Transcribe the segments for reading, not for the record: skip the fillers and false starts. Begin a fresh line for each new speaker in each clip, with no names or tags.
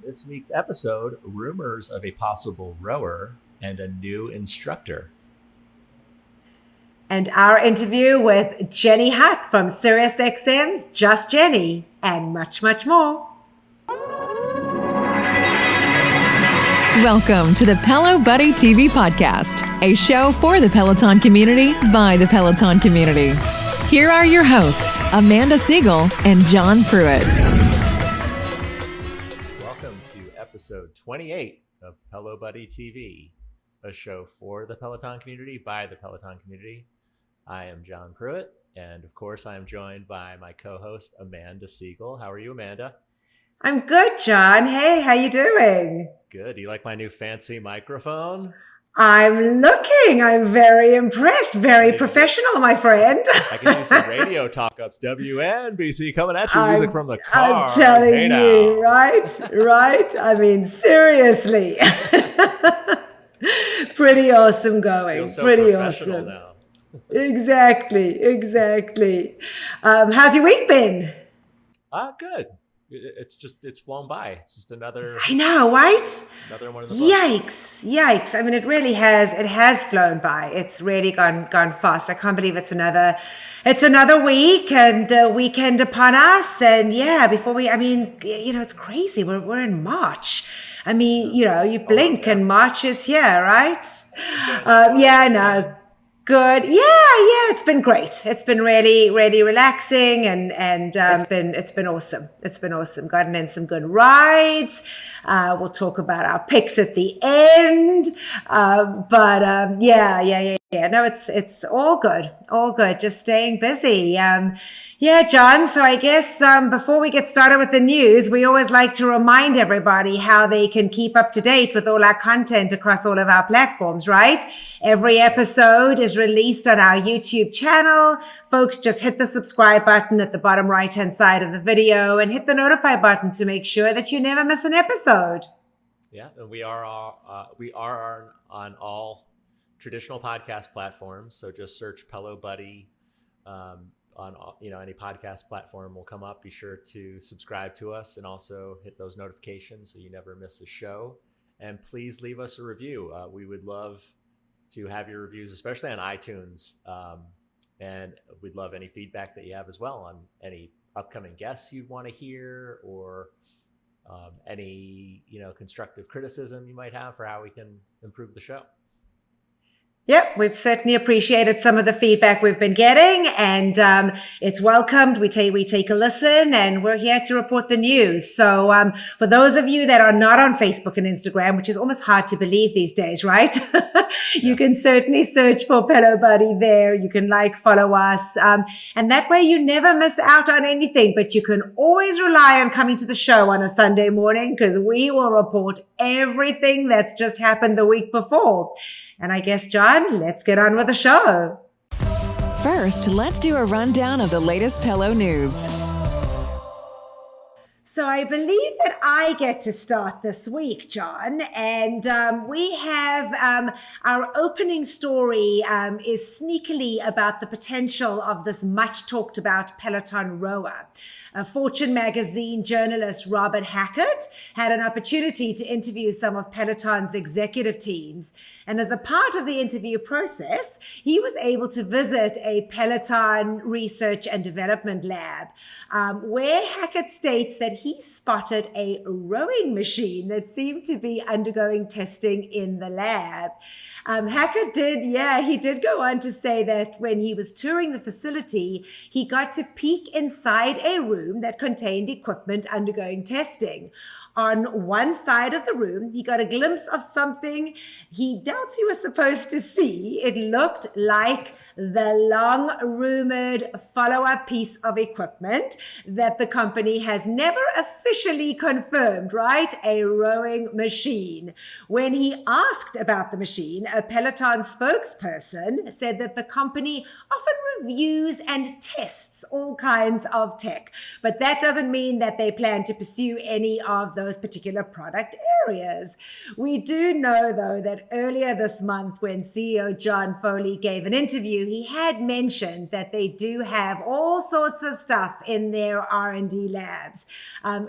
this week's episode, rumors of a possible rower and a new instructor.
And our interview with Jenny Hutt from SiriusXM's Just Jenny, and much, much more.
Welcome to the Pelo Buddy TV podcast, a show for the Peloton community by the Peloton community. Here are your hosts, Amanda Siegel and John Pruitt.
Welcome to episode 28 of Pelo Buddy TV, a show for the Peloton community by the Peloton community. I am John Pruitt, and of course I am joined by my co-host Amanda Siegel. How are you, Amanda?
I'm good, John. Hey, how you doing?
Good. Do you like my new fancy microphone?
I'm very impressed. Very professional, my friend.
I can do some radio talk-ups. WNBC coming at you, music from the car.
I'm telling you, right? I mean, seriously. Pretty awesome going.
Feels so
pretty
professional
awesome.
now.
Exactly. How's your week been?
Good. It's flown by. It's just another.
I know, right?
Another one of the books.
Yikes! I mean, it really has. It has flown by. It's really gone fast. I can't believe it's another week and a weekend upon us. And yeah, it's crazy. We're in March. I mean, you blink and March is here, right? No. Good. Yeah. It's been great. It's been really, really relaxing and it's been awesome. It's been awesome. Gotten in some good rides. We'll talk about our picks at the end. No, it's all good. All good. Just staying busy. John. So I guess before we get started with the news, we always like to remind everybody how they can keep up to date with all our content across all of our platforms, right? Every episode is released on our YouTube channel. Folks, just hit the subscribe button at the bottom right-hand side of the video and hit the notify button to make sure that you never miss an episode.
Yeah, and we are on all traditional podcast platforms. So just search Pelo Buddy on any podcast platform will come up. Be sure to subscribe to us and also hit those notifications so you never miss a show. And please leave us a review. We would love to have your reviews, especially on iTunes. And we'd love any feedback that you have as well on any upcoming guests you'd want to hear or any constructive criticism you might have for how we can improve the show.
Yep, we've certainly appreciated some of the feedback we've been getting, and it's welcomed. We take a listen, and we're here to report the news. So for those of you that are not on Facebook and Instagram, which is almost hard to believe these days, right? You can certainly search for Pelo Buddy there. You can follow us, and that way you never miss out on anything. But you can always rely on coming to the show on a Sunday morning because we will report everything that's just happened the week before. And I guess, John, let's get on with the show.
First, let's do a rundown of the latest Pelo news.
So I believe that I get to start this week, John, and we have our opening story is sneakily about the potential of this much talked about Peloton Rower. Fortune magazine journalist Robert Hackett had an opportunity to interview some of Peloton's executive teams. And as a part of the interview process, he was able to visit a Peloton research and development lab, where Hackett states that he spotted a rowing machine that seemed to be undergoing testing in the lab. Hackett did go on to say that when he was touring the facility, he got to peek inside a room that contained equipment undergoing testing. On one side of the room, he got a glimpse of something he doubts he was supposed to see. It looked like the long-rumored follow-up piece of equipment that the company has never officially confirmed, right? A rowing machine. When he asked about the machine, a Peloton spokesperson said that the company often reviews and tests all kinds of tech, but that doesn't mean that they plan to pursue any of those particular product areas. We do know, though, that earlier this month when CEO John Foley gave an interview, he had mentioned that they do have all sorts of stuff in their R&D labs.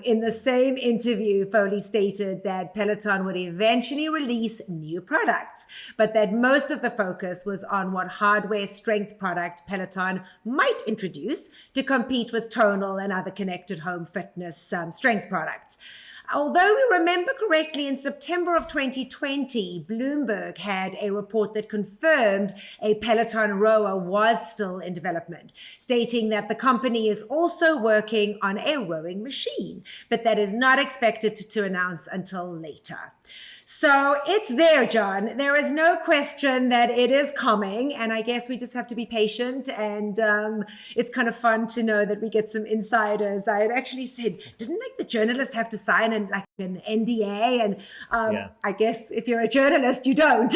In the same interview, Foley stated that Peloton would eventually release new products, but that most of the focus was on what hardware strength product Peloton might introduce to compete with tonal and other connected home fitness strength products. Although we remember correctly, in September of 2020, Bloomberg had a report that confirmed a Peloton Rower was still in development, stating that the company is also working on a rowing machine, but that is not expected to announce until later. So it's there, John. There is no question that it is coming, and I guess we just have to be patient, and it's kind of fun to know that we get some insiders. I had actually said, didn't like the journalist have to sign an NDA? And I guess if you're a journalist, you don't.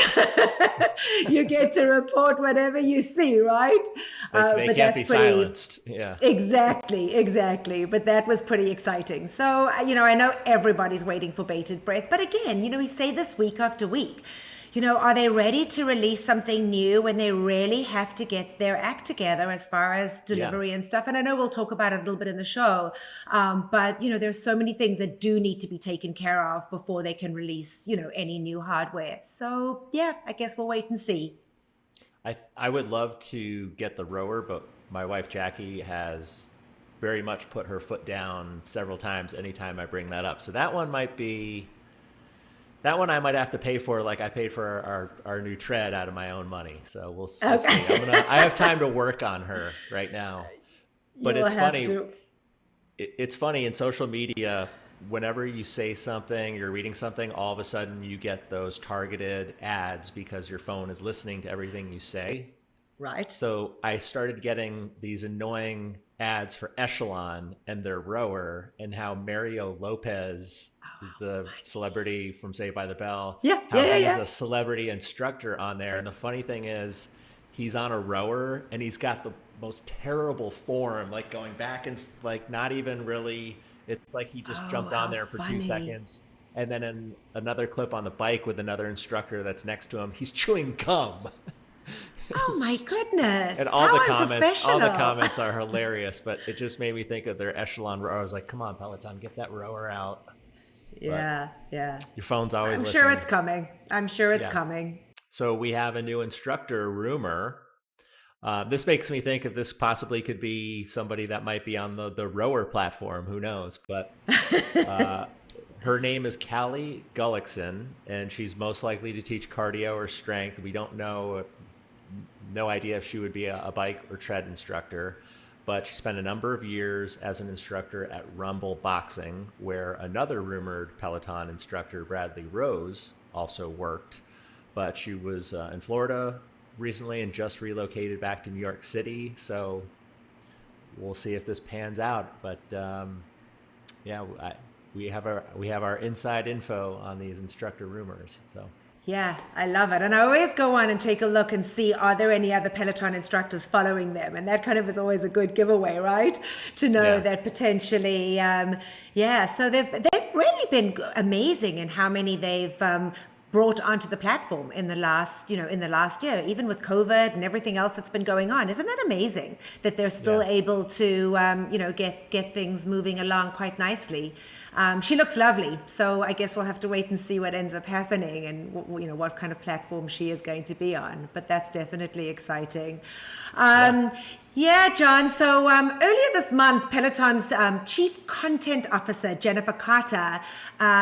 You get to report whatever you see, right?
They
but
can't
that's
be silenced. Yeah.
Exactly. But that was pretty exciting. So, I know everybody's waiting for bated breath, but again, we say this week after week. Are they ready to release something new when they really have to get their act together as far as delivery and stuff? And I know we'll talk about it a little bit in the show, but there's so many things that do need to be taken care of before they can release, any new hardware. So I guess we'll wait and see.
I would love to get the rower, but my wife Jackie has very much put her foot down several times anytime I bring that up. So that one I might have to pay for, like I paid for our new tread out of my own money. So we'll see. I have time to work on her right now. But it's funny. It's funny in social media, whenever you say something, you're reading something, all of a sudden you get those targeted ads because your phone is listening to everything you say.
Right.
So I started getting these annoying ads for Echelon and their rower, and how Mario Lopez, the celebrity from Saved by the Bell, he's a celebrity instructor on there. And the funny thing is, he's on a rower and he's got the most terrible form, like going back and like not even really, it's like he just jumped on there for 2 seconds. And then in another clip on the bike with another instructor that's next to him, he's chewing gum.
Oh my goodness.
And all the comments are hilarious, but it just made me think of their Echelon rower. I was like, come on, Peloton, get that rower out.
Yeah.
Your phone's always listening.
I'm sure it's coming.
So we have a new instructor rumor. This makes me think if this possibly could be somebody that might be on the rower platform. Who knows? But her name is Callie Gullickson, and she's most likely to teach cardio or strength. We don't know, no idea if she would be a bike or tread instructor, but she spent a number of years as an instructor at Rumble Boxing, where another rumored Peloton instructor, Bradley Rose, also worked. But she was in Florida recently and just relocated back to New York City. So we'll see if this pans out. But we have our inside info on these instructor rumors. So.
Yeah, I love it. And I always go on and take a look and see, are there any other Peloton instructors following them? And that kind of is always a good giveaway, right? To know that potentially, so they've really been amazing in how many they've brought onto the platform in the last year, even with COVID and everything else that's been going on. Isn't that amazing that they're still able to, get things moving along quite nicely? She looks lovely, so I guess we'll have to wait and see what ends up happening and what kind of platform she is going to be on. But that's definitely exciting. John. So earlier this month, Peloton's Chief Content Officer, Jennifer Carter,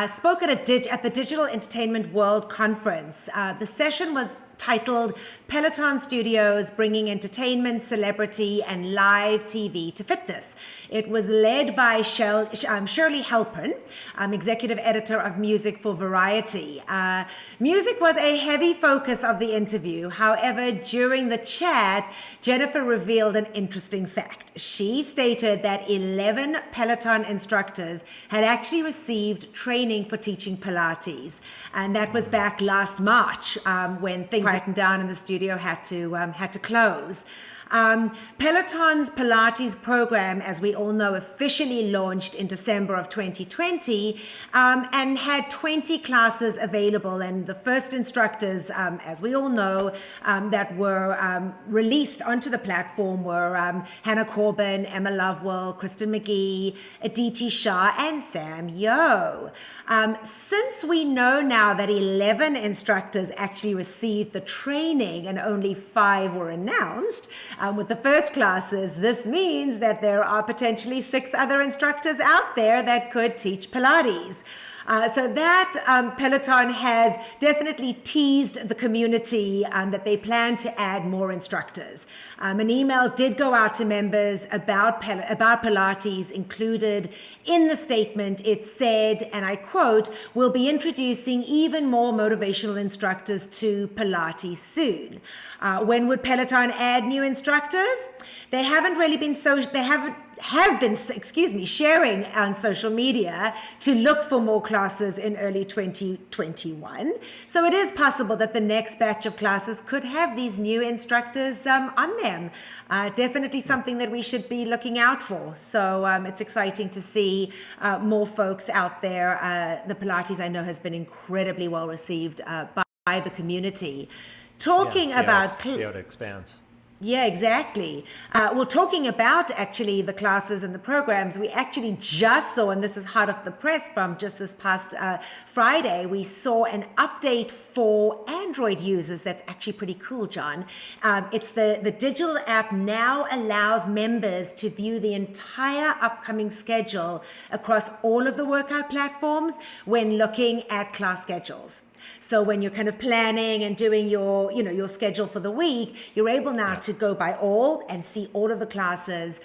spoke at the Digital Entertainment World Conference. The session was titled Peloton Studios Bringing Entertainment, Celebrity, and Live TV to Fitness. It was led by Shirley Halpern, Executive Editor of Music for Variety. Music was a heavy focus of the interview. However, during the chat, Jennifer revealed an interesting fact. She stated that 11 Peloton instructors had actually received training for teaching Pilates. And that was back last March when things quietened down and the studio had to close. Peloton's Pilates program, as we all know, officially launched in December of 2020 and had 20 classes available. And the first instructors, as we all know, that were released onto the platform were Hannah Corbin, Emma Lovewell, Kristen McGee, Aditi Shah, and Sam Yo. Since we know now that 11 instructors actually received the training and only 5 were announced with the first classes, this means that there are potentially 6 other instructors out there that could teach Pilates. So that Peloton has definitely teased the community that they plan to add more instructors. An email did go out to members about Pilates. Included in the statement, it said, and I quote, "We'll be introducing even more motivational instructors to Pilates soon." When would Peloton add new instructors? They haven't really been sharing on social media to look for more classes in early 2021. So it is possible that the next batch of classes could have these new instructors on them. Definitely something that we should be looking out for. So it's exciting to see more folks out there. The Pilates, I know, has been incredibly well received by the community. Talking about...
See how it expands.
Yeah, exactly. Well, talking about actually the classes and the programs, we actually just saw, and this is hot off the press from just this past Friday, we saw an update for Android users that's actually pretty cool, John. It's the digital app now allows members to view the entire upcoming schedule across all of the workout platforms when looking at class schedules. So when you're kind of planning and doing your schedule for the week, you're able now to go by all and see all of the classes,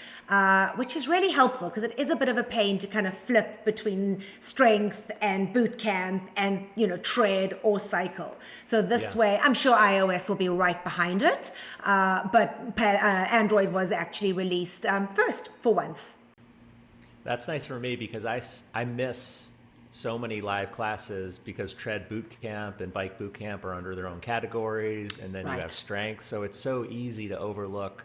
which is really helpful because it is a bit of a pain to kind of flip between strength and boot camp and, tread or cycle. So this way, I'm sure iOS will be right behind it, but Android was actually released first for once.
That's nice for me because I miss so many live classes because tread boot camp and bike boot camp are under their own categories, and then you have strength. So it's so easy to overlook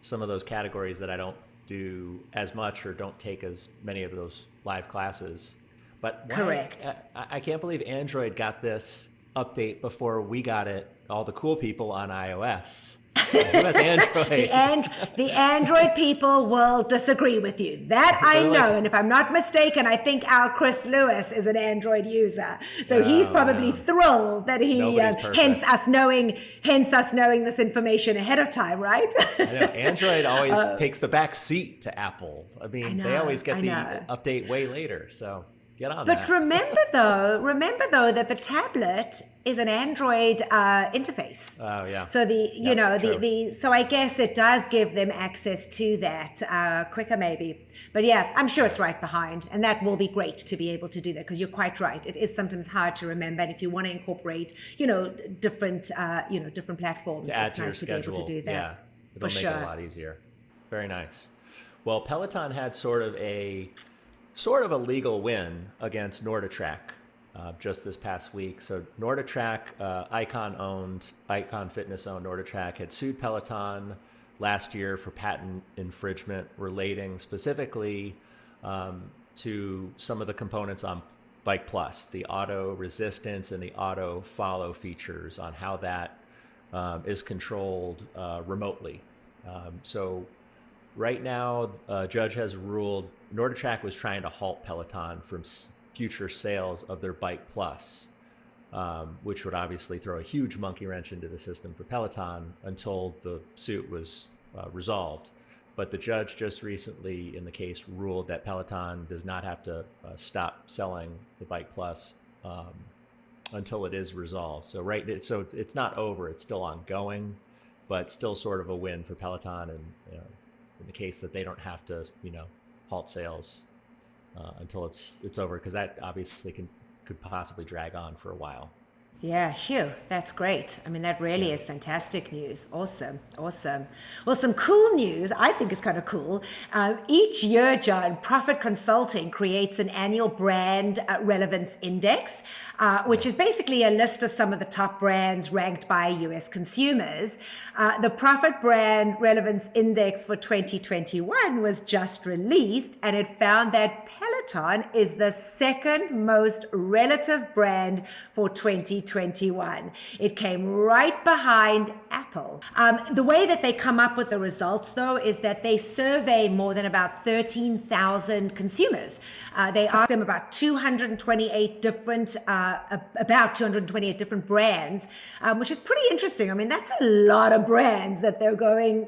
some of those categories that I don't do as much or don't take as many of those live classes. But
correct.
I can't believe Android got this update before we got it, all the cool people on iOS. That's Android.
The Android people will disagree with you. That I know. And if I'm not mistaken, I think our Chris Lewis is an Android user. So he's probably thrilled that he, hence us knowing this information ahead of time, right?
I know. Android always takes the back seat to Apple. I mean, they always get the update way later. So get on that.
But remember though that the tablet is an Android interface.
Oh yeah.
So so I guess it does give them access to that quicker maybe. But yeah, I'm sure it's right behind, and that will be great to be able to do that because you're quite right. It is sometimes hard to remember, and if you want to incorporate, different platforms,
to add
it's
to your
nice to
schedule.
be able to do that.
Yeah, it'll make it a lot easier. Very nice. Well, Peloton had sort of a legal win against NordicTrack just this past week. So NordicTrack, Icon Fitness owned NordicTrack, had sued Peloton last year for patent infringement relating specifically to some of the components on Bike Plus, the auto resistance and the auto follow features on how that is controlled remotely. So right now, a judge has ruled NordicTrack was trying to halt Peloton from future sales of their Bike Plus, which would obviously throw a huge monkey wrench into the system for Peloton until the suit was resolved. But the judge just recently in the case ruled that Peloton does not have to stop selling the Bike Plus until it is resolved. So it's not over, it's still ongoing, but still sort of a win for Peloton, and in the case that they don't have to, halt sales until it's over, because that obviously could possibly drag on for a while.
Yeah, phew, that's great. I mean, that really is fantastic news. Awesome, awesome. Well, some cool news, I think is kind of cool. Each year, John, Profit Consulting creates an annual brand relevance index, which is basically a list of some of the top brands ranked by US consumers. The Profit Brand Relevance Index for 2021 was just released, and it found that Peloton is the second most relative brand for 2021. It came right behind Apple. The way that they come up with the results, though, is that they survey more than about 13,000 consumers. They ask them about 228 different brands, which is pretty interesting. I mean, that's a lot of brands that they're going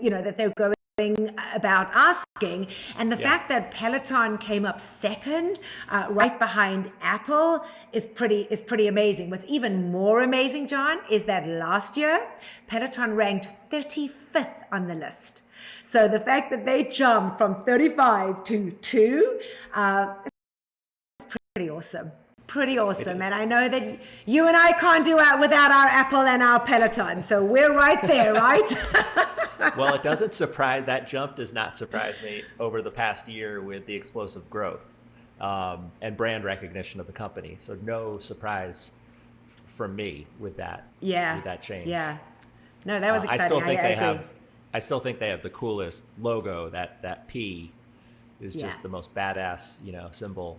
about asking, and the fact that Peloton came up second, right behind Apple, is pretty amazing. What's even more amazing, John, is that last year Peloton ranked 35th on the list. So the fact that they jumped from 35 to 2 is pretty awesome. Pretty awesome. And I know that you and I can't do it without our Apple and our Peloton. So we're right there, right?
Well, it doesn't surprise, that jump does not surprise me over the past year with the explosive growth and brand recognition of the company. So no surprise from me with that.
Yeah.
With that change.
Yeah. No, that was exciting.
I still think they have the coolest logo. That P is just the most badass, symbol.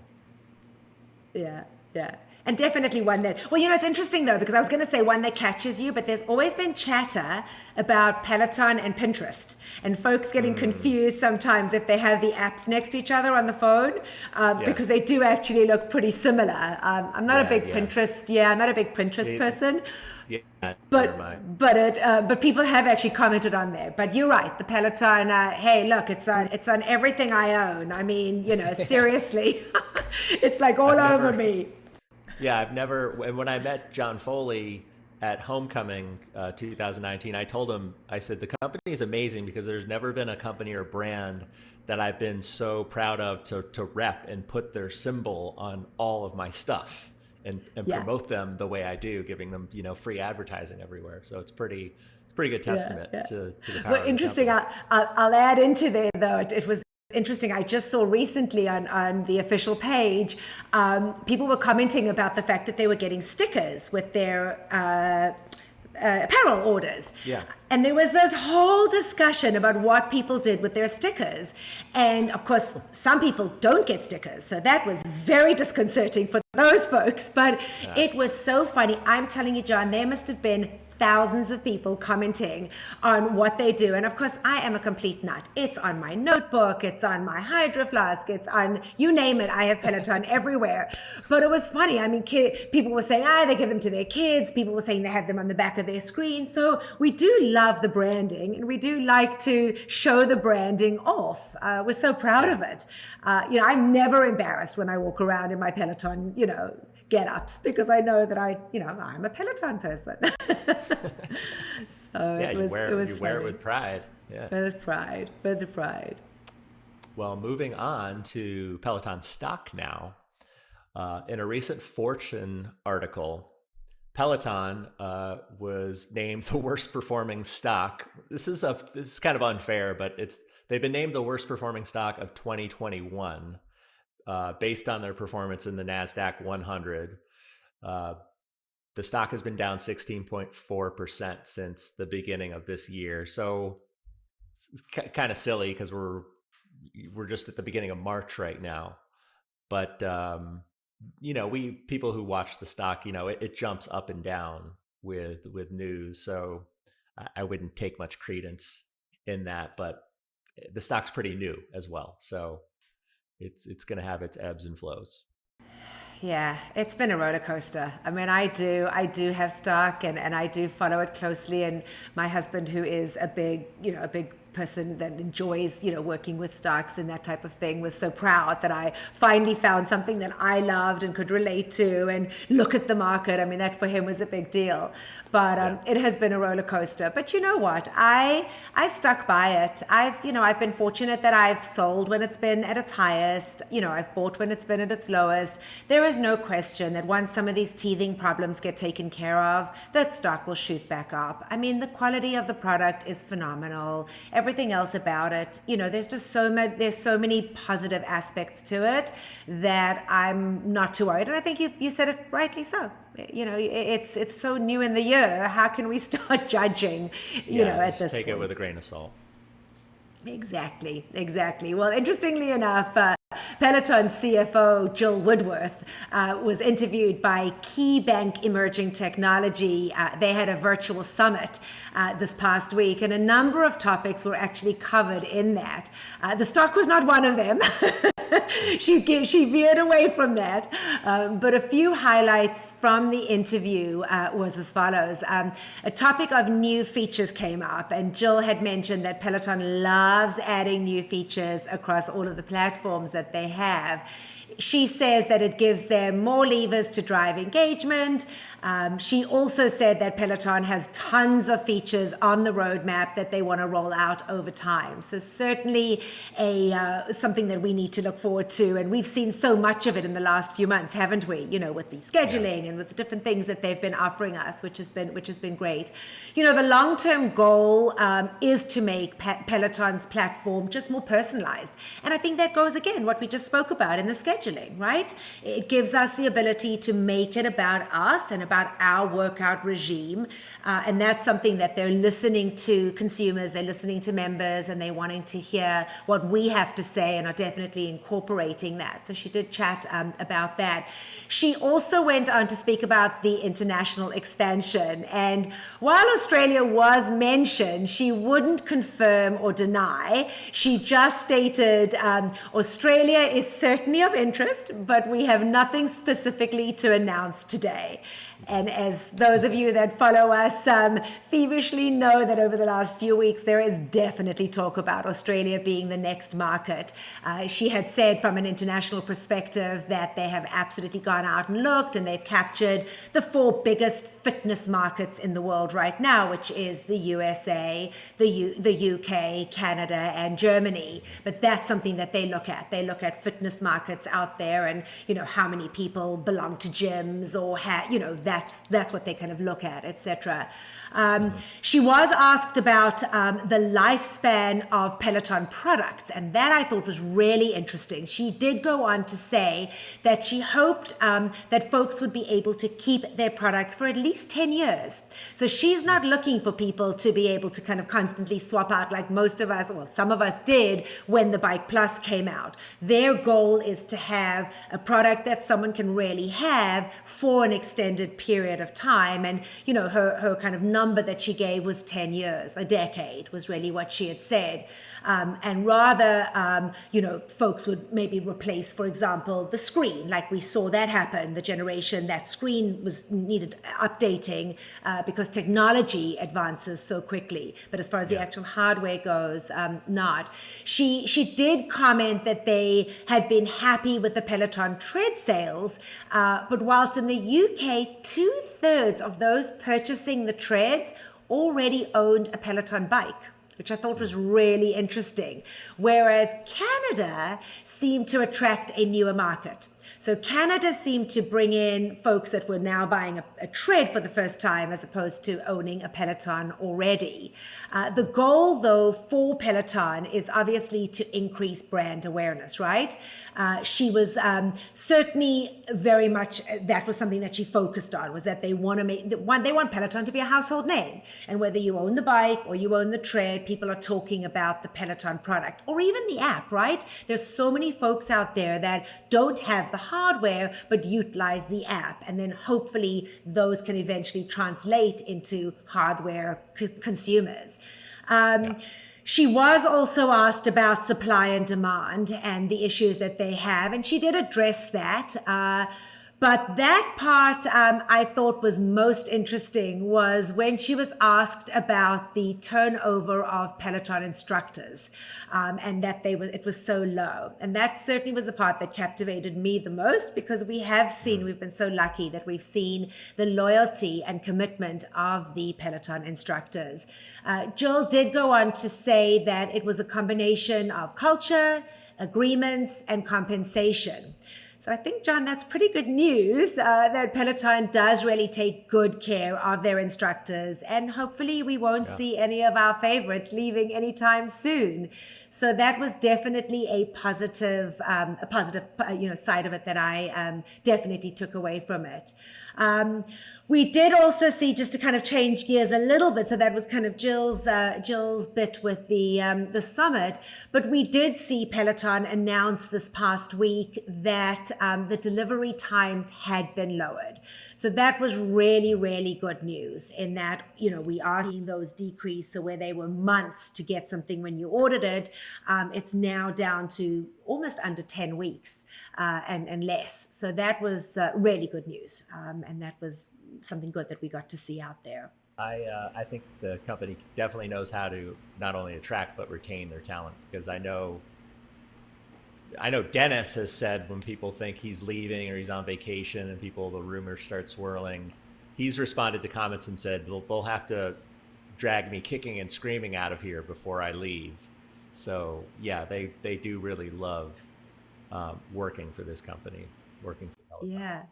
Yeah. Yeah. And definitely one that, well, it's interesting though, because I was going to say one that catches you, but there's always been chatter about Peloton and Pinterest, and folks getting confused sometimes if they have the apps next to each other on the phone, because they do actually look pretty similar. I'm not a big Pinterest. Yeah, I'm not a big Pinterest person.
Yeah,
but people have actually commented on there. But you're right, the Peloton. Hey, look, it's on everything I own. I mean, seriously, it's like all over me.
Yeah, I've never. And when I met John Foley at Homecoming 2019, I told him, I said, the company is amazing because there's never been a company or brand that I've been so proud of to rep and put their symbol on all of my stuff and promote them the way I do, giving them free advertising everywhere. So it's pretty good testament to the power.
Well, interesting. I'll add into there though. It was interesting. I just saw recently on the official page, people were commenting about the fact that they were getting stickers with their apparel orders.
Yeah.
And there was this whole discussion about what people did with their stickers. And of course, some people don't get stickers. So that was very disconcerting for those folks. But it was so funny. I'm telling you, John, there must have been thousands of people commenting on what they do. And of course, I am a complete nut. It's on my notebook. It's on my Hydro Flask. It's on, you name it. I have Peloton everywhere. But it was funny. I mean, people were saying, they give them to their kids. People were saying they have them on the back of their screen. So we do love the branding, and we do like to show the branding off. We're so proud of it. I'm never embarrassed when I walk around in my Peloton, get-ups, because I know that I'm a Peloton person. So
you wear it with pride. Yeah.
With pride.
Well, moving on to Peloton stock now. In a recent Fortune article, Peloton was named the worst performing stock. This is kind of unfair, but they've been named the worst performing stock of 2021. Based on their performance in the NASDAQ 100. The stock has been down 16.4% since the beginning of this year. So it's kind of silly because we're just at the beginning of March right now. But, people who watch the stock, it jumps up and down with news. So I wouldn't take much credence in that, but the stock's pretty new as well. So it's going to have its ebbs and flows.
Yeah, it's been a roller coaster. I mean, I do have stock and I do follow it closely. And my husband, who is a big person that enjoys, working with stocks and that type of thing, was so proud that I finally found something that I loved and could relate to and look at the market. I mean, that for him was a big deal. But it has been a roller coaster. But you know what? I've stuck by it. I've been fortunate that I've sold when it's been at its highest. I've bought when it's been at its lowest. There is no question that once some of these teething problems get taken care of, that stock will shoot back up. I mean, the quality of the product is phenomenal. Everything else about it, there's just there's so many positive aspects to it that I'm not too worried. And I think you said it rightly so. It's so new in the year. How can we start judging, at this
take
point?
it with a grain of salt.
Exactly. Well, interestingly enough, Peloton CFO Jill Woodworth was interviewed by KeyBank Emerging Technology. They had a virtual summit this past week, and a number of topics were actually covered in that. The stock was not one of them. She veered away from that. But a few highlights from the interview was as follows. A topic of new features came up, and Jill had mentioned that Peloton loves adding new features across all of the platforms that they have. She says that it gives them more levers to drive engagement. She also said that Peloton has tons of features on the roadmap that they want to roll out over time. So certainly something that we need to look forward to. And we've seen so much of it in the last few months, haven't we? With the scheduling and with the different things that they've been offering us, which has been great. The long-term goal is to make Peloton's platform just more personalized. And I think that goes, again, what we just spoke about in the scheduling, right? It gives us the ability to make it about us and about our workout regime. And that's something that they're listening to consumers, they're listening to members, and they're wanting to hear what we have to say and are definitely incorporating that. So she did chat about that. She also went on to speak about the international expansion. And while Australia was mentioned, she wouldn't confirm or deny. She just stated Australia is certainly of interest, but we have nothing specifically to announce today. And as those of you that follow us feverishly know, that over the last few weeks, there is definitely talk about Australia being the next market. She had said from an international perspective that they have absolutely gone out and looked, and they've captured the 4 biggest fitness markets in the world right now, which is the USA, the UK, Canada, and Germany. But that's something that they look at. They look at fitness markets out there and, how many people belong to gyms or, that's what they kind of look at, etc. She was asked about the lifespan of Peloton products, and that I thought was really interesting. She did go on to say that she hoped that folks would be able to keep their products for at least 10 years. So she's not looking for people to be able to kind of constantly swap out like most of us, well, some of us did when the Bike Plus came out. Their goal is to have a product that someone can really have for an extended period of time. And, her kind of number that she gave was 10 years, a decade was really what she had said. And rather, folks would maybe replace, for example, the screen, like we saw that happen. The generation, that screen needed updating because technology advances so quickly. But as far as the actual hardware goes, not. She did comment that they had been happy with the Peloton tread sales, but whilst in the UK, 2/3 of those purchasing the treads already owned a Peloton bike, which I thought was really interesting. Whereas Canada seemed to attract a newer market. So Canada seemed to bring in folks that were now buying a tread for the first time as opposed to owning a Peloton already. The goal, though, for Peloton is obviously to increase brand awareness, right? She was certainly very much, that was something that she focused on, was that they want Peloton to be a household name. And whether you own the bike or you own the tread, people are talking about the Peloton product or even the app, right? There's so many folks out there that don't have the hardware but utilize the app, and then hopefully those can eventually translate into hardware consumers. She was also asked about supply and demand and the issues that they have, and she did address that. But that part I thought was most interesting was when she was asked about the turnover of Peloton instructors, and that it was so low. And that certainly was the part that captivated me the most, because we've been so lucky that we've seen the loyalty and commitment of the Peloton instructors. Jill did go on to say that it was a combination of culture, agreements, and compensation. So I think, John, that's pretty good news that Peloton does really take good care of their instructors, and hopefully we won't see any of our favorites leaving anytime soon. So that was definitely a positive side of it that I definitely took away from it. We did also see, just to kind of change gears a little bit, so that was kind of Jill's bit with the summit, but we did see Peloton announce this past week that the delivery times had been lowered. So that was really, really good news, in that, we are seeing those decrease. So where they were months to get something when you ordered it, it's now down to almost under 10 weeks and less. So that was really good news. And that was something good that we got to see out there.
I think the company definitely knows how to not only attract but retain their talent, because I know Dennis has said when people think he's leaving or he's on vacation and the rumors start swirling, he's responded to comments and said they'll have to drag me kicking and screaming out of here before I leave. So yeah, they do really love working for this company, working for Peloton.
Yeah.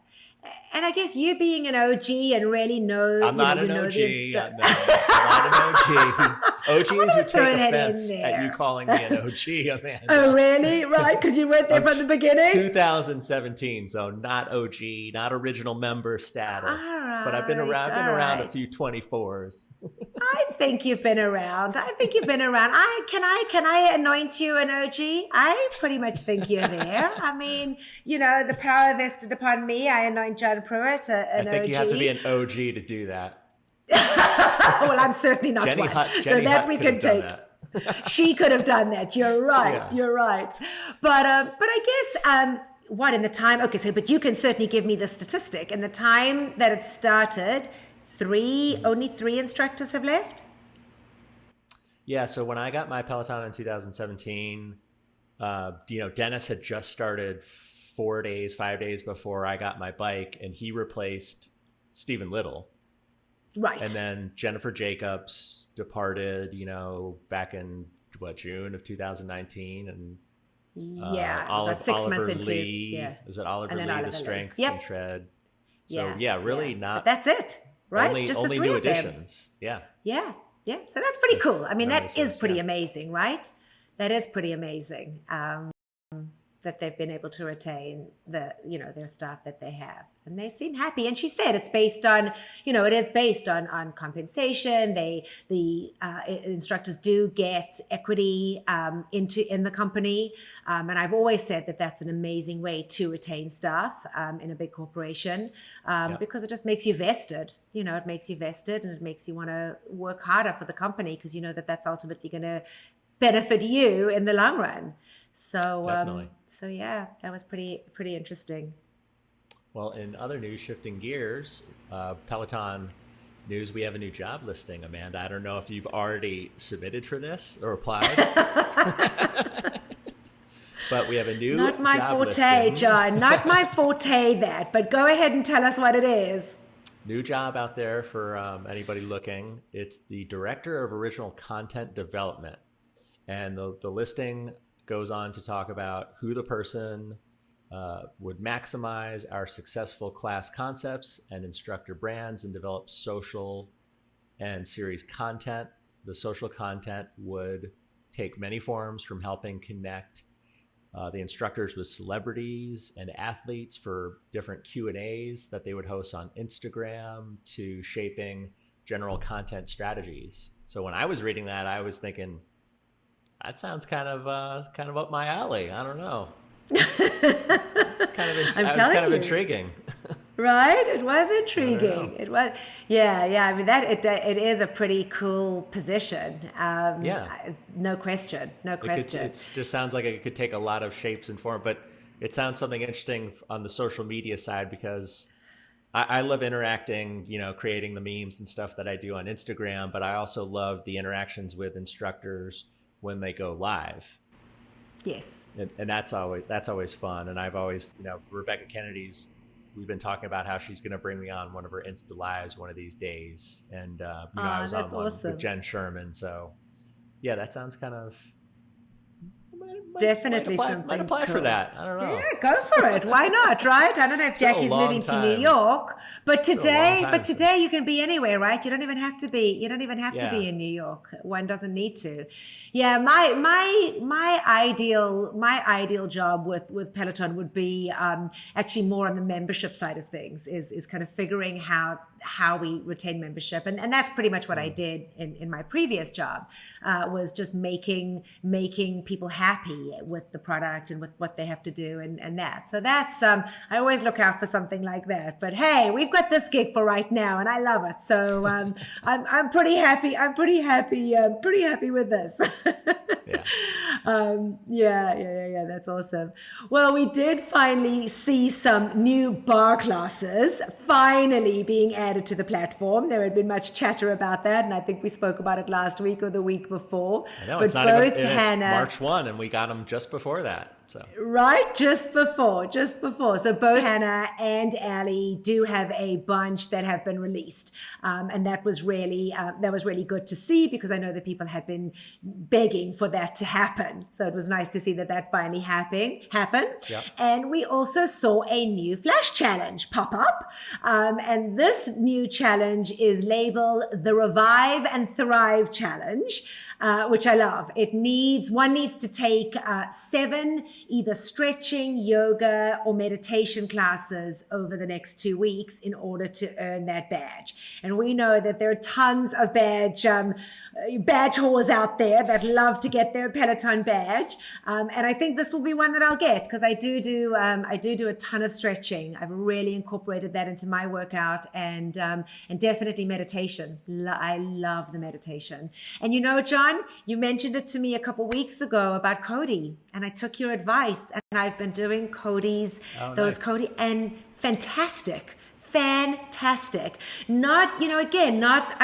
And I guess you being an OG and really know...
I'm not an OG. I'm not an OG. OGs would take offense at you calling me an OG, Amanda.
Oh, really? Right, because you weren't there from the beginning?
2017, so not OG, not original member status.
Right,
but I've been around a few 24s.
I think you've been around. Can I anoint you an OG? I pretty much think you're there. I mean, the power vested upon me, I anoint John Pruitt an OG.
I think you have to be an OG to do that.
Well, I'm certainly not
Jenny
one.
Hutt,
so
Jenny
that
Hutt
we
could
can
have
take.
done that.
She could have done that. You're right.
Yeah.
You're right. But I guess what in the time? Okay, so but you can certainly give me the statistic. In the time that it started, only three instructors have left.
Yeah. So when I got my Peloton in 2017, Dennis had just started 5 days before I got my bike, and he replaced Stephen Little.
Right.
And then Jennifer Jacobs departed, back in June of 2019, and
about 6 months into.
Yeah. Is it Oliver Lee, the strength and tread? So really not.
But that's it, right? Just
only
the three
new
of them.
additions. Yeah.
Yeah. Yeah. So that's pretty cool. I mean, that is pretty
yeah.
amazing, right? That is pretty amazing. That they've been able to retain their staff that they have, and they seem happy. And she said it's based on, it is based on compensation. The instructors do get equity in the company, and I've always said that that's an amazing way to retain staff in a big corporation, because it just makes you vested. It makes you vested, and it makes you want to work harder for the company, because you know that that's ultimately going to benefit you in the long run. So
definitely.
So yeah, that was pretty interesting.
Well, in other news, shifting gears, Peloton news, we have a new job listing, Amanda. I don't know if you've already submitted for this or applied. But we have a new
Not my
job
forte,
listing.
John. Not my forte, that. But go ahead and tell us what it is.
New job out there for anybody looking. It's the Director of Original Content Development. And the listing goes on to talk about who the person would maximize our successful class concepts and instructor brands and develop social and series content. The social content would take many forms, from helping connect the instructors with celebrities and athletes for different Q&As that they would host on Instagram, to shaping general content strategies. So when I was reading that, I was thinking, that sounds kind of up my alley. I don't know. It's kind of intriguing.
Right? It was intriguing. It was, yeah. I mean, it is a pretty cool position. No question.
It just sounds like it could take a lot of shapes and form. But it sounds something interesting on the social media side, because I love interacting, creating the memes and stuff that I do on Instagram, but I also love the interactions with instructors when they go live.
Yes.
And that's always fun. And I've always, Rebecca Kennedy's, we've been talking about how she's going to bring me on one of her Insta Lives one of these days. And, I was on one with Jen Sherman. So yeah, that sounds kind of,
definitely something.
Might apply
cool
for that. I don't know.
Yeah, go for it. Why not? Right? I don't know if Jackie's moving to New York, but today you can be anywhere, right? You don't even have to be. To be in New York. One doesn't need to. Yeah, my ideal job with Peloton would be actually more on the membership side of things. Is kind of figuring how we retain membership, and that's pretty much what I did in my previous job. Was just making people happy with the product and with what they have to do and that. So that's I always look out for something like that. But hey, we've got this gig for right now, and I love it. So I'm pretty happy. I'm pretty happy with this. Yeah. That's awesome. Well, we did finally see some new bar classes finally being added to the platform. There had been much chatter about that, and I think we spoke about it last week or the week before.
I know,
but
it's not
both
even,
Hannah,
it's March 1, and we got them just before that. So.
Right, just before. So both Hannah and Allie do have a bunch that have been released, and that was really good to see, because I know that people had been begging for that to happen. So it was nice to see that finally happen.
Yep.
And we also saw a new Flash challenge pop up, and this new challenge is labeled the Revive and Thrive Challenge, which I love. One needs to take 7 either stretching, yoga, or meditation classes over the next 2 weeks in order to earn that badge. And we know that there are tons of badge whores out there that love to get their Peloton badge. And I think this will be one that I'll get, because I do a ton of stretching. I've really incorporated that into my workout, and definitely meditation. I love the meditation. And John, you mentioned it to me a couple weeks ago about Cody, and I took your advice, and I've been doing Cody's, Cody, and fantastic. I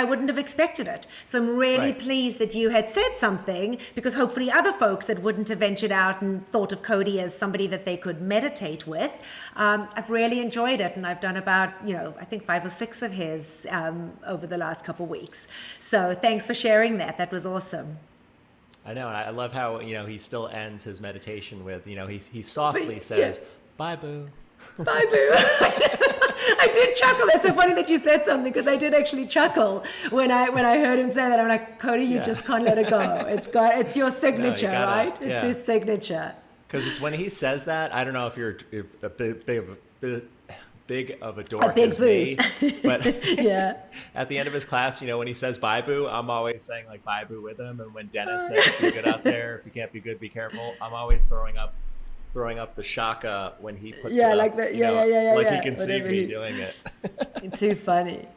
wouldn't have expected it. So I'm really pleased that you had said something, because hopefully other folks that wouldn't have ventured out and thought of Cody as somebody that they could meditate with, I've really enjoyed it. And I've done about, I think 5 or 6 of his over the last couple of weeks. So thanks for sharing that. That was awesome.
I know. And I love how, he still ends his meditation with, he softly says, bye, boo.
Bye, boo. I did chuckle. It's so funny that you said something, because I did actually chuckle when I heard him say that. I'm like, Cody, you just can't let it go. It's your signature, right? It's his signature.
Because it's when he says that, I don't know if you're a big of a dork as me, but at the end of his class, when he says bye boo, I'm always saying like bye boo with him. And when Dennis says be good out there, if you can't be good, be careful, I'm always throwing up the shaka when he puts it up,
like that.
Like he can see me doing it.
Too funny.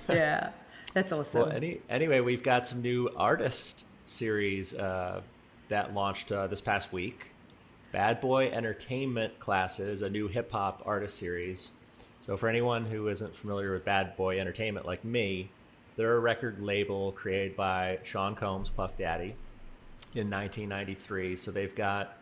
Yeah, that's awesome.
Well, anyway, we've got some new artist series that launched this past week. Bad Boy Entertainment Classes, a new hip hop artist series. So for anyone who isn't familiar with Bad Boy Entertainment like me, they're a record label created by Sean Combs, Puff Daddy, in 1993. So they've got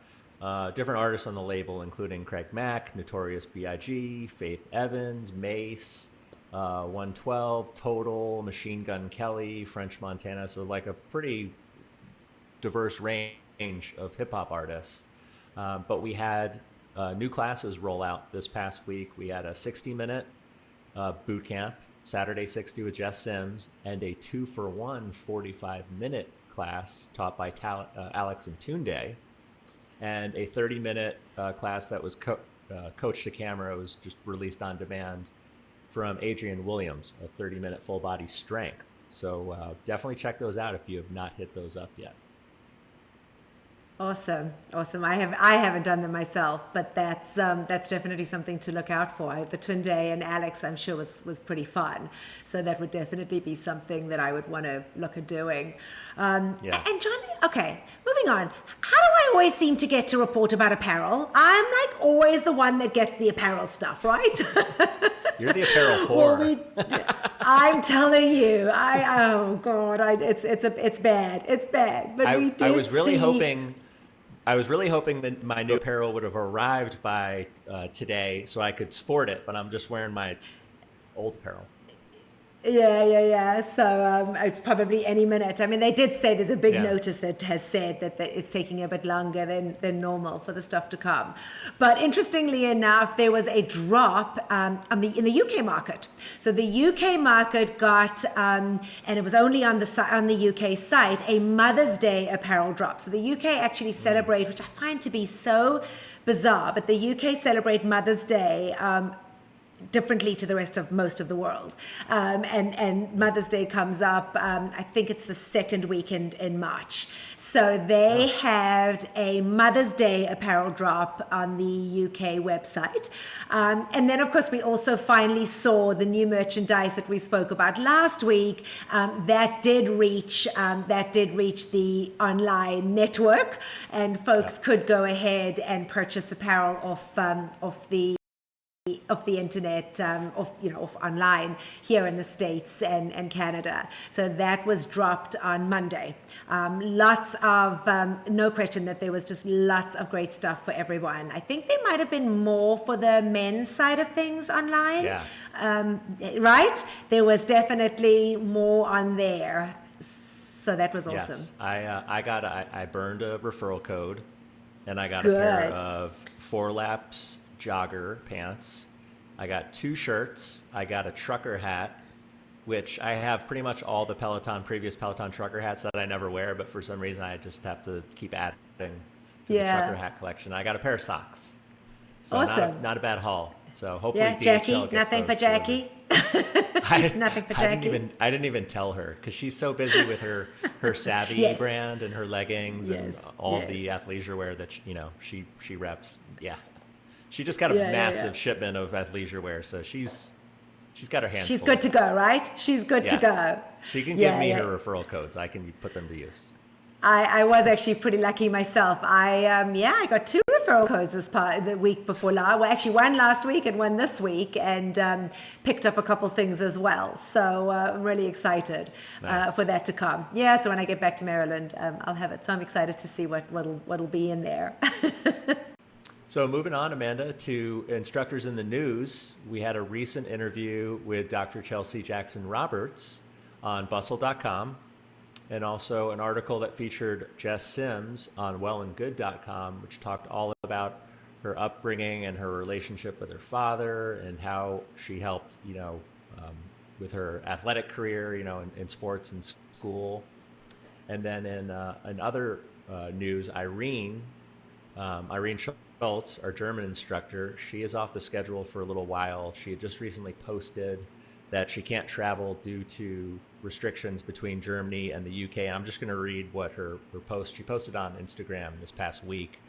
different artists on the label, including Craig Mack, Notorious B.I.G., Faith Evans, Mace, 112, Total, Machine Gun Kelly, French Montana. So like a pretty diverse range of hip hop artists. But we had new classes roll out this past week. We had a 60-minute boot camp, Saturday 60 with Jess Sims, and a 2-for-1 45-minute class taught by Alex and Tunde, and a 30-minute class that was coached to camera. It was just released on demand from Adrian Williams, a 30-minute full body strength. So definitely check those out if you have not hit those up yet.
Awesome. I haven't done them myself, but that's definitely something to look out for. The Tunde and Alex, I'm sure, was pretty fun. So that would definitely be something that I would want to look at doing. And John, Okay, moving on. How do I always seem to get to report about apparel? I'm like always the one that gets the apparel stuff, right?
You're the apparel whore.
I'm telling you, oh God, it's bad. It's bad. But we did
I was really hoping that my new apparel would have arrived by today so I could sport it, but I'm just wearing my old apparel.
Yeah. So it's probably any minute. I mean, they did say there's a big notice that has said that it's taking a bit longer than normal for the stuff to come. But interestingly enough, there was a drop in the UK market. So the UK market got, and it was only on the UK site, a Mother's Day apparel drop. So the UK actually celebrate, which I find to be so bizarre, but the UK celebrate Mother's Day differently to the rest of most of the world. And Mother's Day comes up, I think it's the second weekend in March. So they had a Mother's Day apparel drop on the UK website. And then, of course, we also finally saw the new merchandise that we spoke about last week. That did reach the online network, and folks could go ahead and purchase apparel off the internet, off online here in the States and Canada. So that was dropped on Monday. Lots of, no question that there was just lots of great stuff for everyone. I think there might have been more for the men's side of things online. Yeah. Right? There was definitely more on there. So that was awesome.
Yes. I burned a referral code, and I got a pair of 4 Laps jogger pants. I got 2 shirts. I got a trucker hat, which I have pretty much all the previous Peloton trucker hats that I never wear, but for some reason I just have to keep adding to the trucker hat collection. I got a pair of socks. So
awesome.
Not a bad haul. So hopefully DHL
Jackie,
gets
nothing for Jackie. Nothing for Jackie.
I didn't even tell her because she's so busy with her Savvy brand and her leggings and all the athleisure wear that she reps. Yeah. She just got a massive shipment of athleisure wear, so she's got her hands full.
She's good to go, right? She's good to go.
She can give me her referral codes. I can put them to use.
I was actually pretty lucky myself. I got 2 referral codes as part of the week before last. Well, actually one last week and one this week, and picked up a couple things as well. So I'm really excited for that to come. Yeah, so when I get back to Maryland, I'll have it. So I'm excited to see what'll be in there.
So moving on, Amanda, to Instructors in the News, we had a recent interview with Dr. Chelsea Jackson Roberts on bustle.com, and also an article that featured Jess Sims on wellandgood.com, which talked all about her upbringing and her relationship with her father and how she helped, with her athletic career, in sports and school. And then in other news, Irene Schultz, our German instructor, she is off the schedule for a little while. She had just recently posted that she can't travel due to restrictions between Germany and the UK. I'm just going to read what her post she posted on Instagram this past week.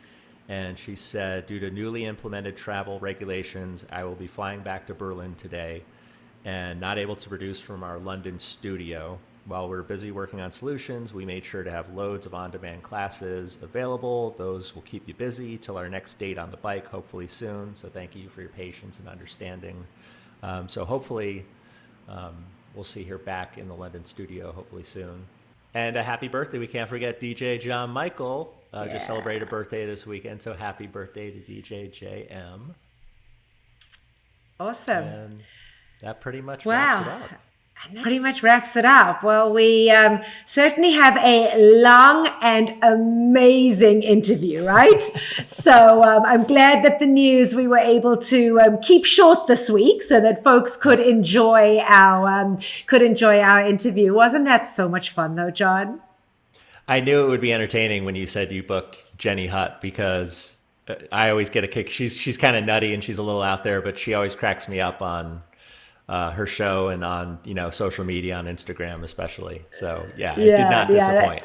And she said, due to newly implemented travel regulations, I will be flying back to Berlin today and not able to produce from our London studio. While we're busy working on solutions, we made sure to have loads of on-demand classes available. Those will keep you busy till our next date on the bike, hopefully soon. So thank you for your patience and understanding. So hopefully we'll see her back in the London studio, hopefully soon. And a happy birthday. We can't forget DJ John Michael. Just celebrated a birthday this weekend. So happy birthday to DJ JM.
Awesome.
And that pretty much wraps it up.
And that pretty much wraps it up. Well, we certainly have a long and amazing interview, right? So I'm glad that the news we were able to keep short this week so that folks could enjoy our interview. Wasn't that so much fun, though, John?
I knew it would be entertaining when you said you booked Jenny Hutt, because I always get a kick. She's kind of nutty and she's a little out there, but she always cracks me up on her show and on social media, on Instagram especially. So it did not disappoint.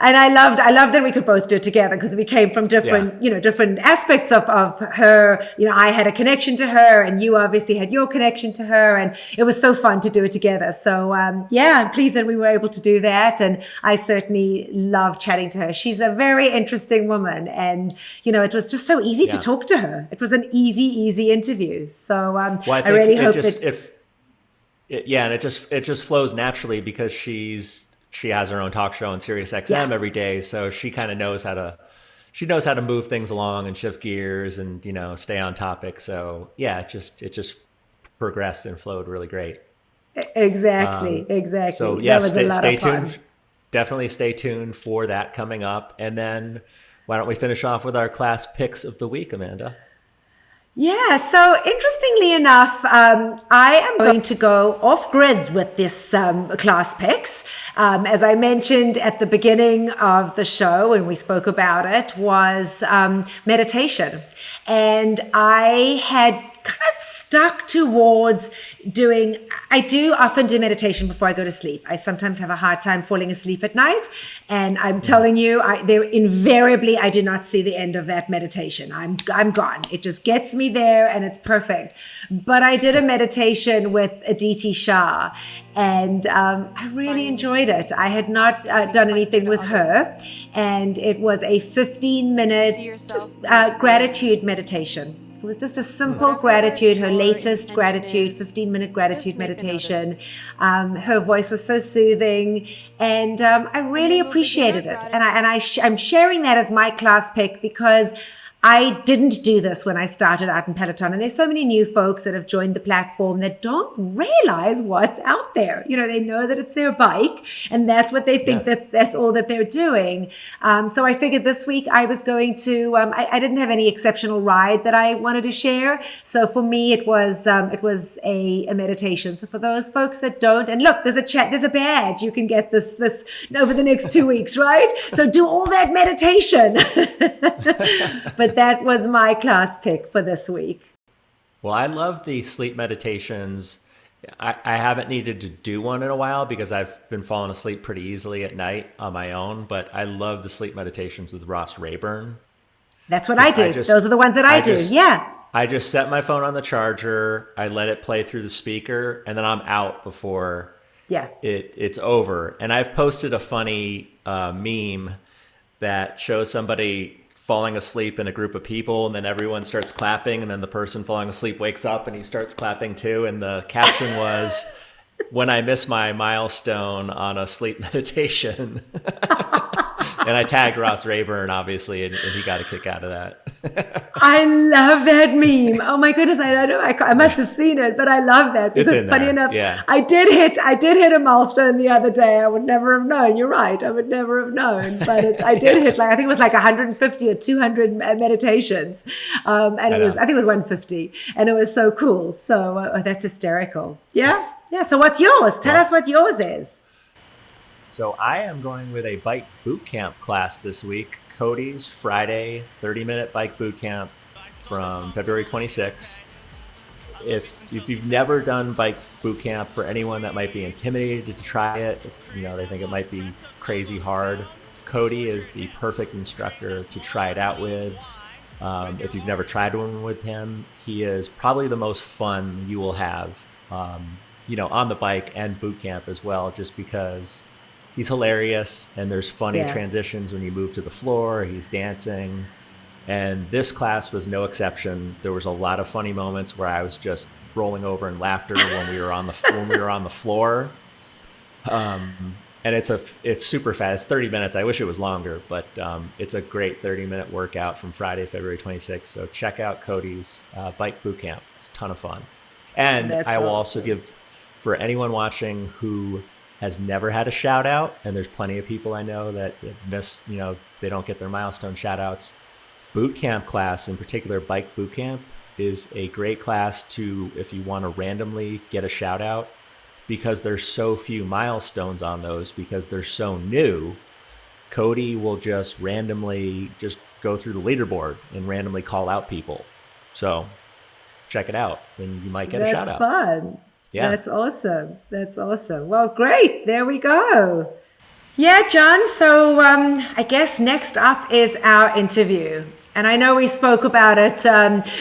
And I loved that we could both do it together because we came from different, different aspects of her. I had a connection to her and you obviously had your connection to her, and it was so fun to do it together. So, I'm pleased that we were able to do that. And I certainly love chatting to her. She's a very interesting woman, and, it was just so easy to talk to her. It was an easy interview. So, I really hope that...
and it just flows naturally because she has her own talk show on SiriusXM every day, so she kind of knows how to move things along and shift gears and stay on topic. So it just progressed and flowed really great.
Exactly.
So stay tuned. Definitely stay tuned for that coming up. And then why don't we finish off with our class picks of the week, Amanda?
Yeah, so interestingly enough, I am going to go off grid with this class picks. As I mentioned at the beginning of the show when we spoke about it, was meditation. And I had kind of stuck towards I do often do meditation before I go to sleep. I sometimes have a hard time falling asleep at night. And I'm telling you, invariably, I do not see the end of that meditation. I'm gone. It just gets me there and it's perfect. But I did a meditation with Aditi Shah and I really enjoyed it. I had not done anything with her, and it was a 15-minute gratitude meditation. It was just a simple gratitude, her latest gratitude, 15-minute gratitude meditation. Her voice was so soothing, and I really appreciated it. And I'm sharing that as my class pick because I didn't do this when I started out in Peloton. And there's so many new folks that have joined the platform that don't realize what's out there. They know that it's their bike and that's what they think that's all that they're doing. So I figured this week I was going to, I didn't have any exceptional ride that I wanted to share. So for me, it was a meditation. So for those folks that don't, and look, there's a badge. You can get this over the next 2 weeks, right? So do all that meditation. But that was my class pick for this week.
Well, I love the sleep meditations. I haven't needed to do one in a while because I've been falling asleep pretty easily at night on my own, but I love the sleep meditations with Ross Rayburn.
It's what I do. Those are the ones that I do.
I just set my phone on the charger, I let it play through the speaker, and then I'm out before it's over. And I've posted a funny meme that shows somebody falling asleep in a group of people, and then everyone starts clapping, and then the person falling asleep wakes up and he starts clapping too. And the caption was, "When I miss my milestone on a sleep meditation." And I tagged Ross Rayburn, obviously, and he got a kick out of that.
I love that meme. Oh my goodness, I don't know. I must have seen it, but I love that because funny enough, I did hit a milestone the other day. I would never have known. You're right. I would never have known, but I did hit I think it was 150 or 200 meditations, and I think it was 150, and it was so cool. So that's hysterical. Yeah. So what's yours? Tell us what yours is.
So I am going with a bike boot camp class this week. Cody's Friday 30-minute bike boot camp from February 26th. If you've never done bike boot camp, for anyone that might be intimidated to try it, they think it might be crazy hard, Cody is the perfect instructor to try it out with. If you've never tried one with him, he is probably the most fun you will have, on the bike and boot camp as well, just because he's hilarious and there's funny transitions when you move to the floor. He's dancing, and this class was no exception. There was a lot of funny moments where I was just rolling over in laughter when we were on the floor. And it's super fast. It's 30 minutes. I wish it was longer, but it's a great 30-minute workout from Friday, February 26th. So check out Cody's bike boot camp. It's a ton of fun. And I will also give, for anyone watching who has never had a shout out, and there's plenty of people I know that miss, they don't get their milestone shout outs. Boot camp class, in particular bike boot camp, is a great class if you want to randomly get a shout out, because there's so few milestones on those because they're so new. Cody will just randomly go through the leaderboard and randomly call out people. So check it out and you might get a shout out.
That's fun. Yeah. That's awesome. Well, great. There we go. Yeah, John. So I guess next up is our interview. And I know we spoke about it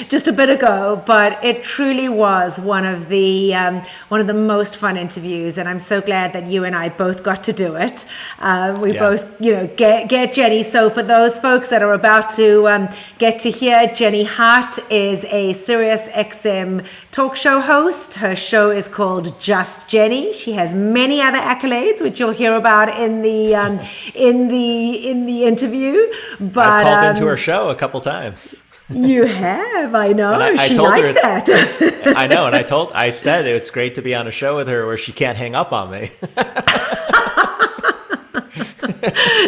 just a bit ago, but it truly was one of the most fun interviews, and I'm so glad that you and I both got to do it. We both, get Jenny. So for those folks that are about to get to hear, Jenny Hutt is a SiriusXM talk show host. Her show is called Just Jenny. She has many other accolades, which you'll hear about in the interview. But
I've called into her show a couple times.
You have, I know.
I
she
told her
liked that.
I know, and I said it's great to be on a show with her where she can't hang up on me. Because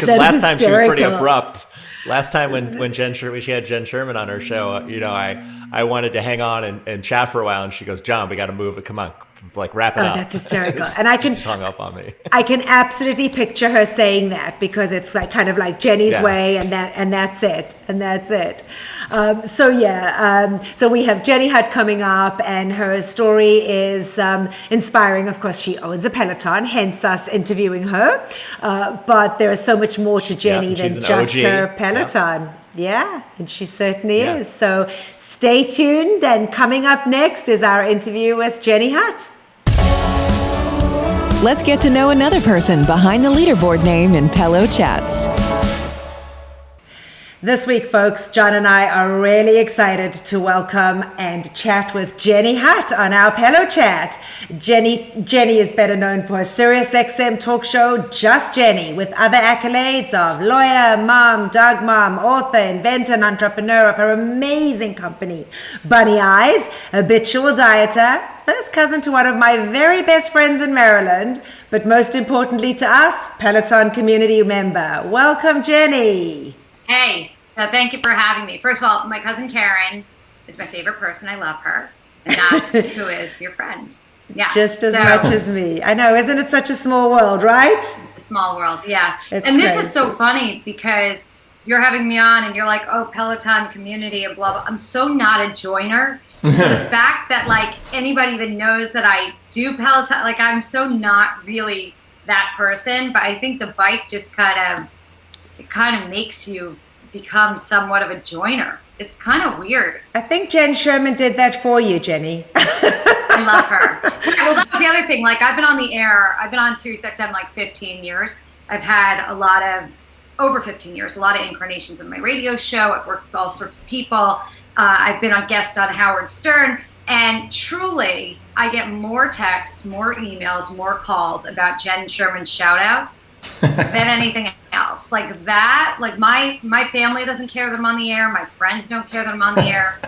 last time she was pretty abrupt. Last time when she had Jen Sherman on her show, I wanted to hang on and chat for a while, and she goes, "John, we got to move it. Come on, wrap it up."
That's hysterical. And I can
she just hung up on me.
I can absolutely picture her saying that, because it's like kind of like Jenny's way, and that's it. So we have Jenny Hutt coming up, and her story is inspiring. Of course, she owns a Peloton, hence us interviewing her. But there is so much more to Jenny than just
OG.
her Peloton. Yeah, and she certainly is. So stay tuned. And coming up next is our interview with Jenny Hutt.
Let's get to know another person behind the leaderboard name in Pelo Chats.
This week, folks, John and I are really excited to welcome and chat with Jenny Hutt on our Pelo Chat. Jenny is better known for her SiriusXM talk show, Just Jenny, with other accolades of lawyer, mom, dog mom, author, inventor, and entrepreneur of her amazing company, Bunny Eyes, habitual dieter, first cousin to one of my very best friends in Maryland, but most importantly to us, Peloton community member. Welcome, Jenny.
Hey, so thank you for having me. First of all, my cousin Karen is my favorite person. I love her. And that's who is your friend. Yeah.
Just as much as me. I know. Isn't it such a small world, right?
Small world, yeah.
It's
and this
crazy.
is so funny because you're having me on and you're like, oh, Peloton community and blah, blah. I'm so not a joiner. So the fact that like anybody even knows that I do Peloton, like I'm so not really that person. But I think the bike just kind of makes you become somewhat of a joiner. It's kind of weird.
I think Jen Sherman did that for you, Jenny.
I love her. Yeah, well, that was the other thing. Like I've been on the air. I've been on SiriusXM like 15 years. I've had over 15 years, a lot of incarnations of my radio show. I've worked with all sorts of people. I've been on guest on Howard Stern. And truly, I get more texts, more emails, more calls about Jen Sherman shout outs than anything else. Like that, like my family doesn't care that I'm on the air. My friends don't care that I'm on the air.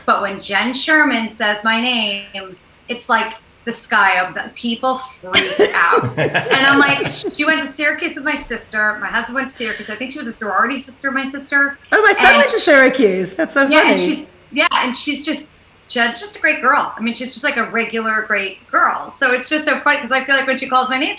But when Jen Sherman says my name, it's like the sky opens up. People freak out. And I'm like, she went to Syracuse with my sister. My husband went to Syracuse. I think she was a sorority sister of my sister.
Oh, my son went to Syracuse. That's so funny.
And she's just, Jen's just a great girl. I mean, she's just like a regular great girl. So it's just so funny because I feel like when she calls my name,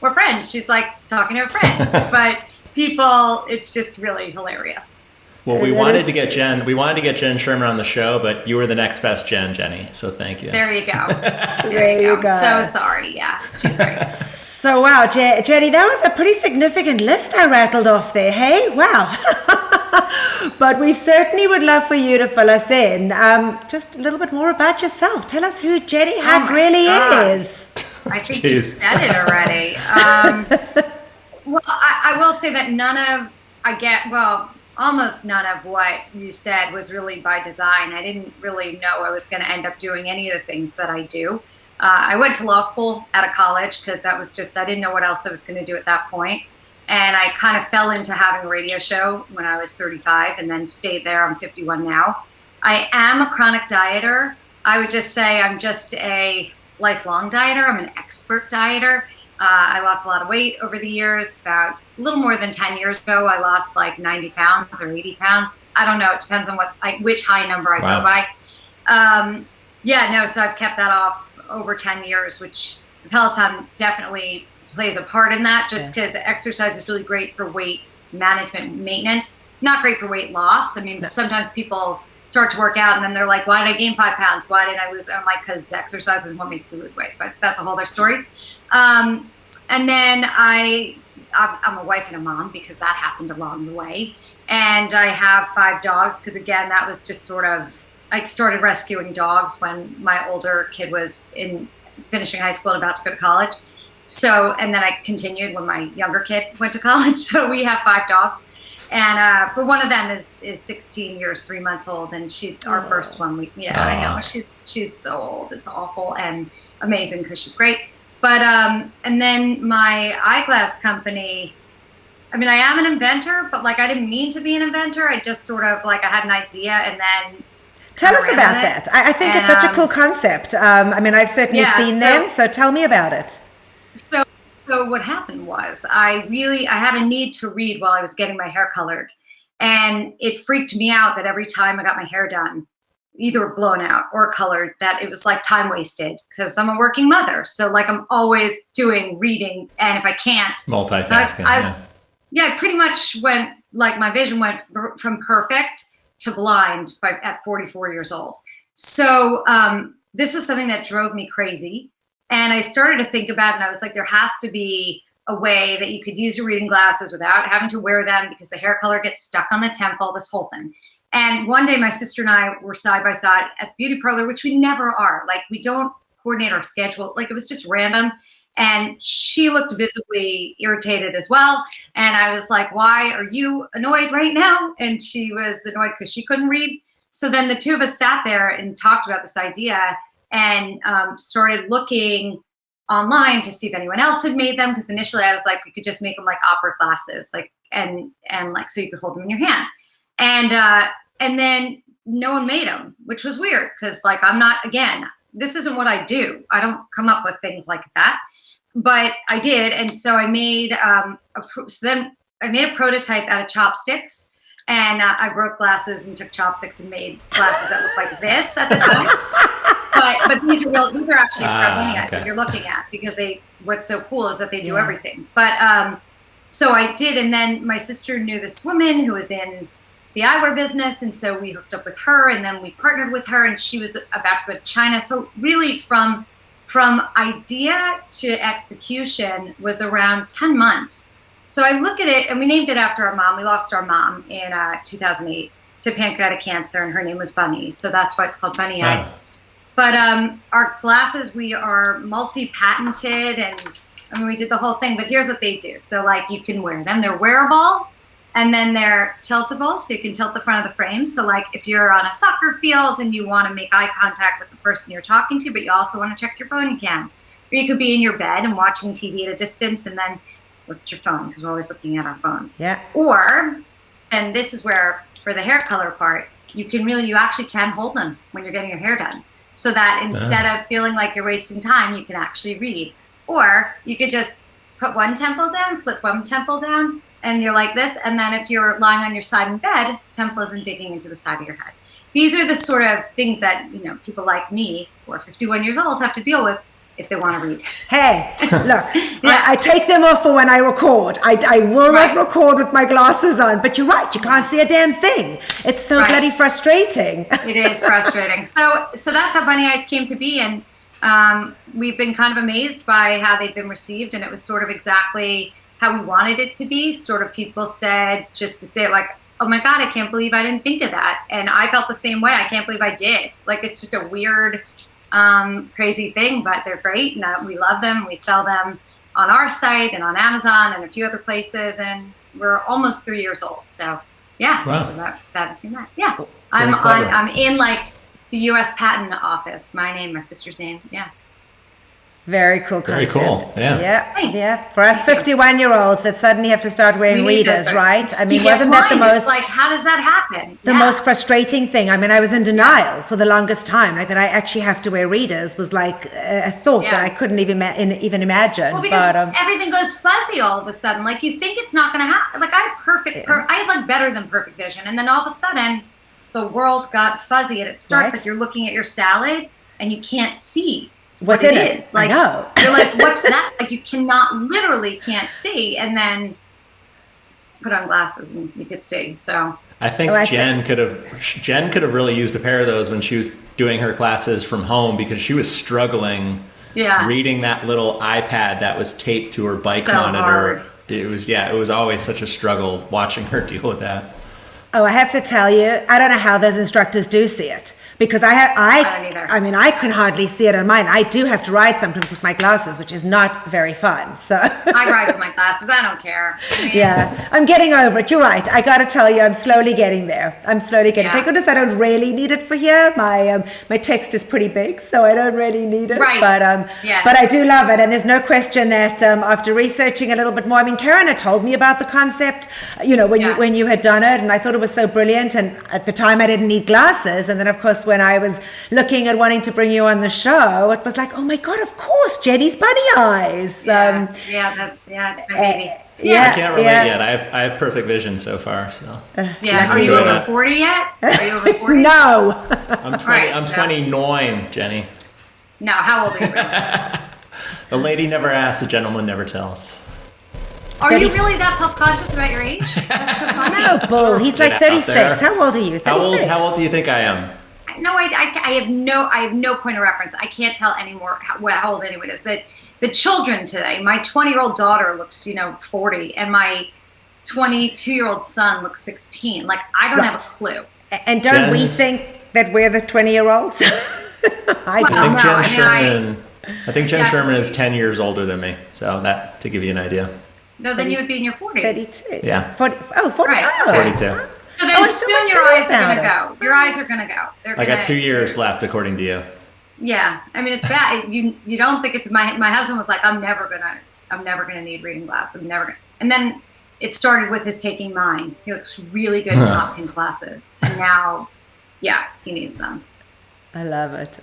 we're friends. She's like talking to a friend. But people, it's just really hilarious.
Well, we wanted to get Jen Sherman on the show, but you were the next best Jenny. So thank you.
There you go. There you go. So sorry. Yeah, she's great.
So wow, Jenny, that was a pretty significant list I rattled off there. Hey, wow. But we certainly would love for you to fill us in. Just a little bit more about yourself. Tell us who Jenny Hutt really is.
I think you said it already. Well, I will say that almost none of what you said was really by design. I didn't really know I was going to end up doing any of the things that I do. I went to law school out of college because that was just, I didn't know what else I was going to do at that point. And I kind of fell into having a radio show when I was 35 and then stayed there. I'm 51 now. I am a chronic dieter. I would just say I'm just a lifelong dieter. I'm an expert dieter. I lost a lot of weight over the years. About a little more than 10 years ago, I lost like 90 pounds or 80 pounds. I don't know. It depends on which high number I go by. So I've kept that off over 10 years, which the Peloton definitely plays a part in that, just because exercise is really great for weight management, maintenance, not great for weight loss. I mean, sometimes people start to work out and then they're like, why did I gain 5 pounds? Why did I lose? I'm like, because exercise is what makes you lose weight, but that's a whole other story. And then I I'm a wife and a mom because that happened along the way. And I have 5 dogs because, again, that was just sort of, I started rescuing dogs when my older kid was finishing high school and about to go to college. So, and then I continued when my younger kid went to college. So we have 5 dogs. And, but one of them is 16 years, 3 months old. And our first one, I know, she's so old. It's awful and amazing because she's great. But, and then my eyeglass company, I mean, I am an inventor, but like, I didn't mean to be an inventor. I just sort of like, I had an idea and then.
Tell us about that. I think it's such a cool concept. I mean, I've certainly seen them. So tell me about it.
So what happened was I had a need to read while I was getting my hair colored. And it freaked me out that every time I got my hair done, either blown out or colored, that it was like time wasted because I'm a working mother. So like I'm always doing reading. And if I can't.
Multitasking.
I pretty much went, like my vision went from perfect to blind at 44 years old. So this was something that drove me crazy. And I started to think about it, and I was like, there has to be a way that you could use your reading glasses without having to wear them because the hair color gets stuck on the temple, this whole thing. And one day my sister and I were side by side at the beauty parlor, which we never are. Like we don't coordinate our schedule. Like it was just random. And she looked visibly irritated as well. And I was like, why are you annoyed right now? And she was annoyed because she couldn't read. So then the two of us sat there and talked about this idea and started looking online to see if anyone else had made them. Because initially I was like, we could just make them like opera glasses, like, and like, so you could hold them in your hand. And then no one made them, which was weird. Cause like, I'm not, again, this isn't what I do. I don't come up with things like that, but I did. And so I made, I made a prototype out of chopsticks, and I broke glasses and took chopsticks and made glasses that looked like this at the time. But these are actually what you're looking at, because what's so cool is that they do everything. But, so I did. And then my sister knew this woman who was in the eyewear business. And so we hooked up with her, and then we partnered with her, and she was about to go to China. So really from idea to execution was around 10 months. So I look at it, and we named it after our mom. We lost our mom in 2008 to pancreatic cancer, and her name was Bunny. So that's why it's called Bunny Eyes. But our glasses, we are multi-patented, and I mean, we did the whole thing, but here's what they do. So like you can wear them, they're wearable, and then they're tiltable, so you can tilt the front of the frame. So like if you're on a soccer field and you want to make eye contact with the person you're talking to, but you also want to check your phone, you can. Or you could be in your bed and watching TV at a distance and then look at your phone, because we're always looking at our phones. Yeah. Or, and this is where, for the hair color part, you actually can hold them when you're getting your hair done. So that instead of feeling like you're wasting time, you can actually read. Or you could just put one temple down, flip one temple down, and you're like this. And then if you're lying on your side in bed, temple isn't digging into the side of your head. These are the sort of things that, people like me, who are 51 years old, have to deal with if they want to read.
Hey, look, I take them off for when I record. I will not record with my glasses on, but you're right. You can't see a damn thing. It's so bloody frustrating.
It is frustrating. So that's how Bunny Eyes came to be. And we've been kind of amazed by how they've been received. And it was sort of exactly how we wanted it to be. Sort of people said, just to say it, like, oh my God, I can't believe I didn't think of that. And I felt the same way. I can't believe I did. Like, it's just a weird, crazy thing, but they're great. And we love them. We sell them on our site and on Amazon and a few other places. And we're almost 3 years old. So yeah, so that yeah. I'm in like the U.S. Patent Office. My name, my sister's name. Yeah.
Very cool concept.
Very cool. Yeah.
Thanks.
Yeah. For us 51-year-olds that suddenly have to start wearing readers, right? I mean, wasn't that the most,
like, how does that happen?
The most frustrating thing? I mean, I was in denial for the longest time. Like, that I actually have to wear readers was like a thought that I couldn't even imagine.
Well, because everything goes fuzzy all of a sudden. Like, you think it's not going to happen. Like, I had like better than perfect vision. And then all of a sudden, the world got fuzzy, and it starts like you're looking at your salad and you can't see
what's in it.
Like,
I know.
You're like, what's that? Like, you literally can't see, and then put on glasses and you could see. So
I think Jen could have really used a pair of those when she was doing her classes from home, because she was struggling reading that little iPad that was taped to her bike monitor.
Hard.
it was always such a struggle watching her deal with that.
Oh, I have to tell you, I don't know how those instructors do see it. Because I mean, I can hardly see it on mine. I do have to ride sometimes with my glasses, which is not very fun. So
I ride with my glasses. I don't care. I mean,
yeah, I'm getting over it. You're right. I got to tell you, I'm slowly getting there. Thank goodness I don't really need it for here. My text is pretty big, so I don't really need it.
Right.
But I do love it, and there's no question that after researching a little bit more, I mean, Karen had told me about the concept, when you had done it, and I thought it was so brilliant. And at the time, I didn't need glasses, and then of course when I was looking at wanting to bring you on the show, it was like, oh my God, of course, Jenny's bunny eyes.
It's my baby.
I can't relate yet. I have perfect vision so far. So
Are you over 40 yet? Are you over 40?
No.
I'm 20. I'm 29, Jenny.
No, how old are you?
The lady never asks, the gentleman never tells.
Are you really that self-conscious about your age? That's so funny.
No, bull. He's like 36. How old are you? 36.
How old do you think I am?
No, I have no point of reference. I can't tell anymore how old anyone is. The children today, my 20-year-old daughter looks, 40, and my 22-year-old son looks 16. Like, I don't have a clue.
And don't we think that we're the 20-year-olds? I
think Jen Sherman is 10 years older than me. So that, to give you an idea.
No, then you would be in your 40s.
32.
Yeah.
40. 40.
Right.
Oh.
42.
So then soon your eyes are going to go. Your eyes are going to go.
I got 2 years left, according to you.
Yeah. I mean, it's bad. You don't think it's my husband was like, I'm never going to need reading glasses. And then it started with his taking mine. He looks really good in Hopkins classes. And now, he needs them.
I love it.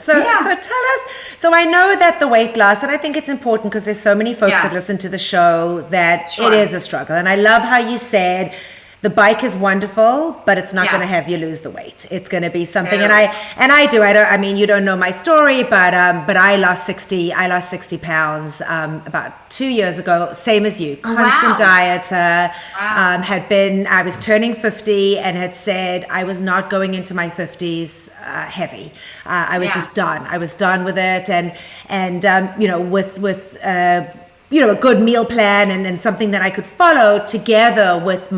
So tell us. So I know that the weight loss, and I think it's important because there's so many folks that listen to the show that it is a struggle. And I love how you said, the bike is wonderful, but it's not going to have you lose the weight. It's going to be something, and I do. I mean, you don't know my story, but I lost 60 pounds about 2 years ago. Same as you, constant dieter. I was turning 50 and had said I was not going into my 50s heavy. I was just done. I was done with it, and with a good meal plan and something that I could follow together with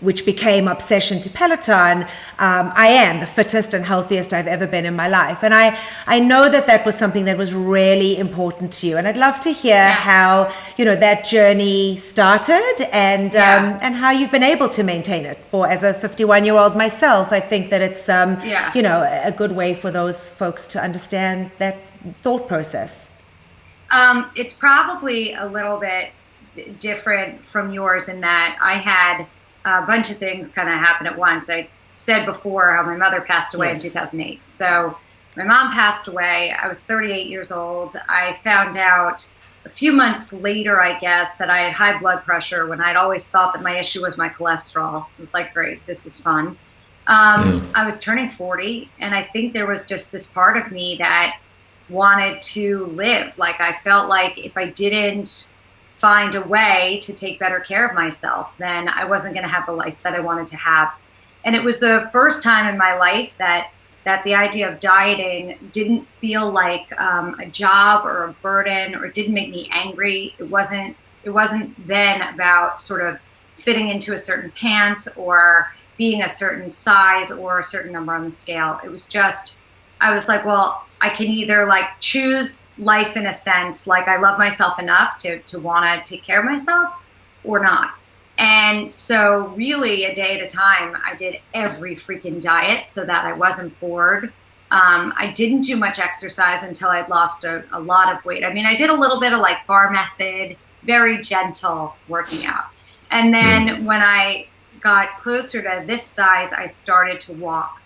which became obsession to Peloton. I am the fittest and healthiest I've ever been in my life. And I know that was something that was really important to you. And I'd love to hear how, that journey started and how you've been able to maintain it as a 51-year-old myself. I think that it's, a good way for those folks to understand that thought process.
It's probably a little bit different from yours in that I had a bunch of things kind of happen at once. I said before how my mother passed away in 2008. So my mom passed away. I was 38 years old. I found out a few months later, I guess, that I had high blood pressure when I'd always thought that my issue was my cholesterol. It was like, great, this is fun. I was turning 40, and I think there was just this part of me that wanted to live. Like, I felt like if I didn't find a way to take better care of myself, then I wasn't going to have the life that I wanted to have. And it was the first time in my life that the idea of dieting didn't feel like a job or a burden, or it didn't make me angry. It wasn't then about sort of fitting into a certain pant or being a certain size or a certain number on the scale. It was just, I was like, well, I can either like choose life in a sense, like I love myself enough to want to take care of myself, or not. And so really a day at a time, I did every freaking diet so that I wasn't bored. I didn't do much exercise until I'd lost a lot of weight. I mean, I did a little bit of like bar method, very gentle working out. And then when I got closer to this size, I started to walk.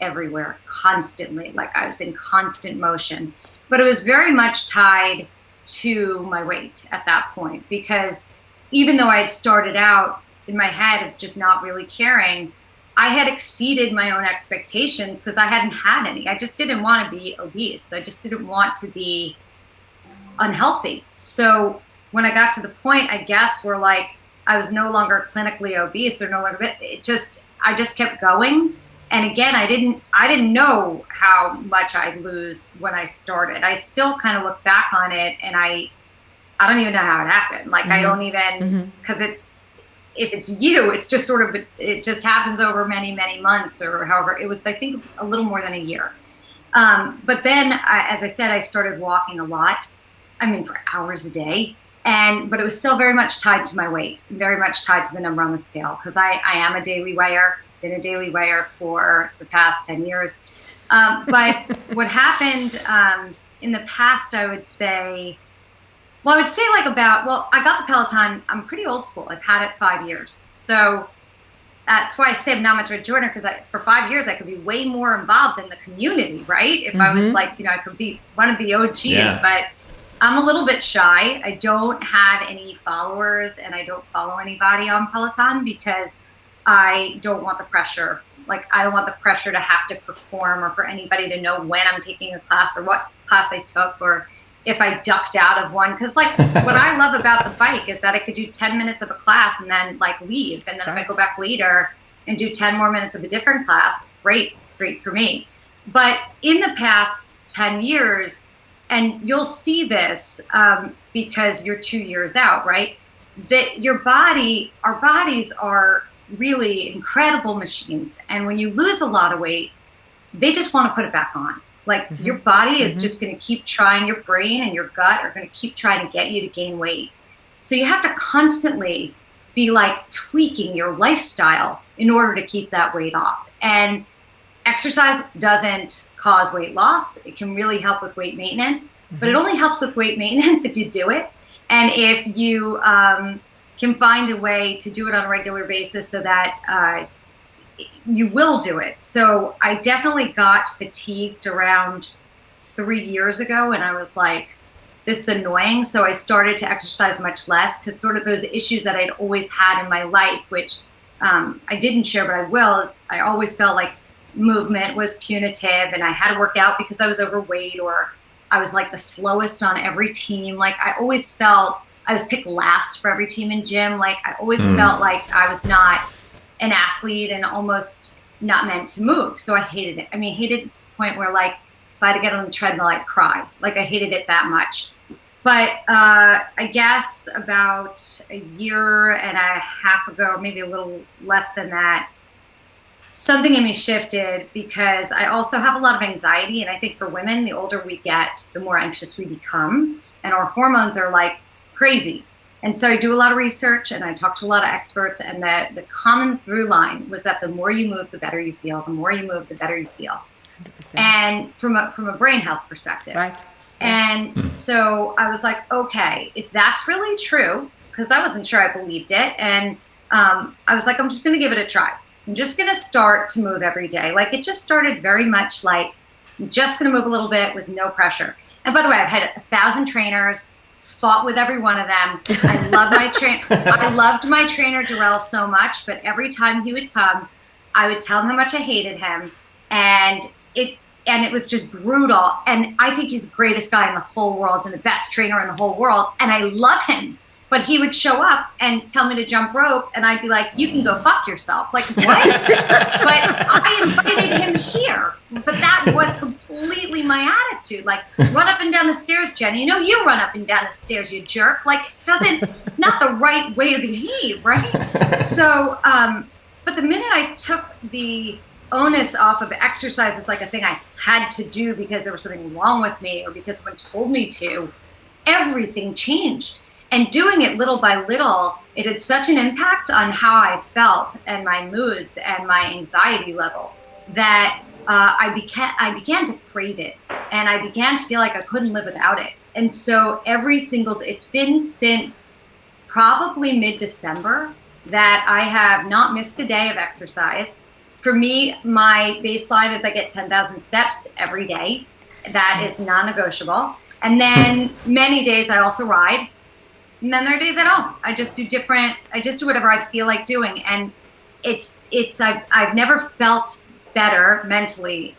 Everywhere, constantly, like I was in constant motion. But it was very much tied to my weight at that point, because even though I had started out in my head of just not really caring, I had exceeded my own expectations because I hadn't had any. I just didn't want to be obese. I just didn't want to be unhealthy. So when I got to the point, I guess, where like I was no longer clinically obese or no longer, I just kept going. And again, I didn't know how much I'd lose when I started. I still kind of look back on it, and I I don't even know how it happened. Like, I don't even, because if it's you, it's just sort of, it just happens over many, many months, or however. It was, I think, a little more than a year. But then, as I said, I started walking a lot. I mean, for hours a day. But it was still very much tied to my weight, very much tied to the number on the scale, because I am a daily weigher, been a daily weigher for the past 10 years. But what happened in the past, I would say I got the Peloton. I'm pretty old school. I've had it 5 years. So that's why I say I'm not much of a joiner, because for 5 years, I could be way more involved in the community, right? If I was like, I could be one of the OGs, but I'm a little bit shy. I don't have any followers, and I don't follow anybody on Peloton because I don't want the pressure. Like, I don't want the pressure to have to perform, or for anybody to know when I'm taking a class or what class I took, or if I ducked out of one. Because, like, what I love about the bike is that I could do 10 minutes of a class and then, like, leave. And then if I go back later and do 10 more minutes of a different class, great for me. But in the past 10 years, and you'll see this because you're 2 years out, right? That our bodies are really incredible machines. And when you lose a lot of weight, they just want to put it back on. Like, your body is just going to keep trying, your brain and your gut are going to keep trying to get you to gain weight. So you have to constantly be like tweaking your lifestyle in order to keep that weight off. And exercise doesn't cause weight loss. It can really help with weight maintenance, but it only helps with weight maintenance if you do it. And if you can find a way to do it on a regular basis so that you will do it. So I definitely got fatigued around 3 years ago, and I was like, this is annoying. So I started to exercise much less, because sort of those issues that I'd always had in my life, which I didn't share, but I will. I always felt like movement was punitive, and I had to work out because I was overweight, or I was like the slowest on every team. Like, I always felt I was picked last for every team in gym. Like, I always felt like I was not an athlete and almost not meant to move. So I hated it. I mean, hated it to the point where, like, if I had to get on the treadmill, I'd cry. Like, I hated it that much. But I guess about a year and a half ago, maybe a little less than that, something in me shifted, because I also have a lot of anxiety. And I think for women, the older we get, the more anxious we become. And our hormones are like crazy. And so I do a lot of research, and I talk to a lot of experts. And the common through line was that the more you move, the better you feel. The more you move, the better you feel. 100%. And from a brain health perspective. Right. And so I was like, okay, if that's really true, because I wasn't sure I believed it. And I was like, I'm just going to give it a try. I'm just going to start to move every day. Like, it just started very much like, I'm just going to move a little bit with no pressure. And by the way, I've had 1,000 trainers, fought with every one of them. I loved my trainer, Darrell, so much, but every time he would come, I would tell him how much I hated him. And it was just brutal. And I think he's the greatest guy in the whole world and the best trainer in the whole world. And I love him. But he would show up and tell me to jump rope, and I'd be like, you can go fuck yourself. Like, what? But I invited him here. But that was completely my attitude. Like, run up and down the stairs, Jenny. You run up and down the stairs, you jerk. Like, it's not the right way to behave, right? So, but the minute I took the onus off of exercise as like a thing I had to do because there was something wrong with me or because someone told me to, everything changed. And doing it little by little, it had such an impact on how I felt and my moods and my anxiety level that I began to crave it. And I began to feel like I couldn't live without it. And so every single day, it's been since probably mid-December that I have not missed a day of exercise. For me, my baseline is I get 10,000 steps every day. That is non-negotiable. And then many days I also ride. And then there are days I don't. I just do whatever I feel like doing. And I've never felt better mentally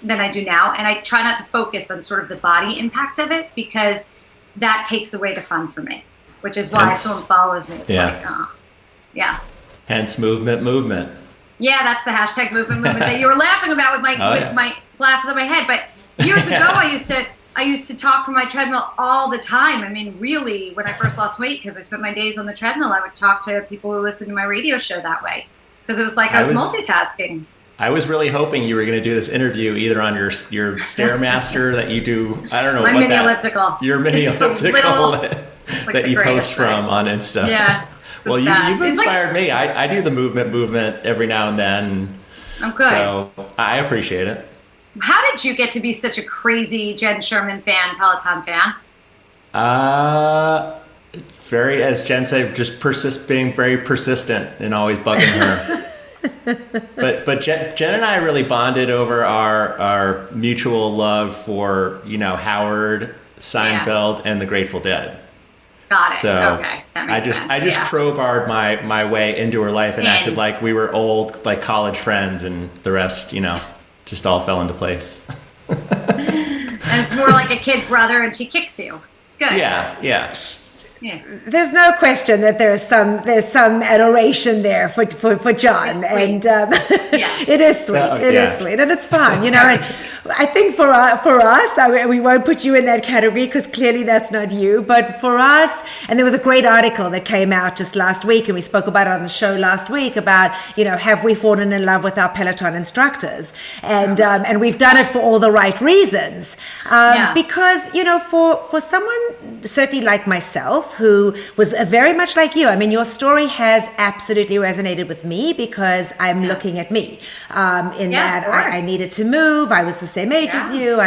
than I do now. And I try not to focus on sort of the body impact of it, because that takes away the fun for me, which is why if someone follows me, it's yeah.
Hence movement.
Yeah, that's the hashtag movement that you were laughing about with my with my glasses on my head. But years ago, I I used to talk from my treadmill all the time. I mean, really, when I first lost weight, because I spent my days on the treadmill, I would talk to people who listened to my radio show that way. Because it was like I was multitasking.
I was really hoping you were going to do this interview either on your Stairmaster that you do. I don't know
my
what
mini elliptical.
Your mini elliptical that you post from on Insta.
Yeah.
Well, you've inspired me. I do the movement every now and then.
I'm good.
So I appreciate it.
How did you get to be such a crazy Jen Sherman fan, Peloton fan?
Very, as Jen said, just being very persistent and always bugging her. but Jen and I really bonded over our mutual love for, Howard, Seinfeld, and the Grateful Dead.
Got it.
So
okay. That makes sense.
I just crowbarred my way into her life and acted like we were old, like college friends, and the rest, just all fell into place.
And it's more like a kid brother, and she kicks you. It's good.
Yeah.
Yeah.
There's no question that there's some adoration there for John, and it is sweet. It is sweet, and it's fun, And I think for us, we won't put you in that category because clearly that's not you. But for us, and there was a great article that came out just last week, and we spoke about it on the show last week about have we fallen in love with our Peloton instructors, and we've done it for all the right reasons, because for someone certainly like myself, who was very much like you. I mean, your story has absolutely resonated with me because I'm looking at me that I needed to move. I was the same age as you.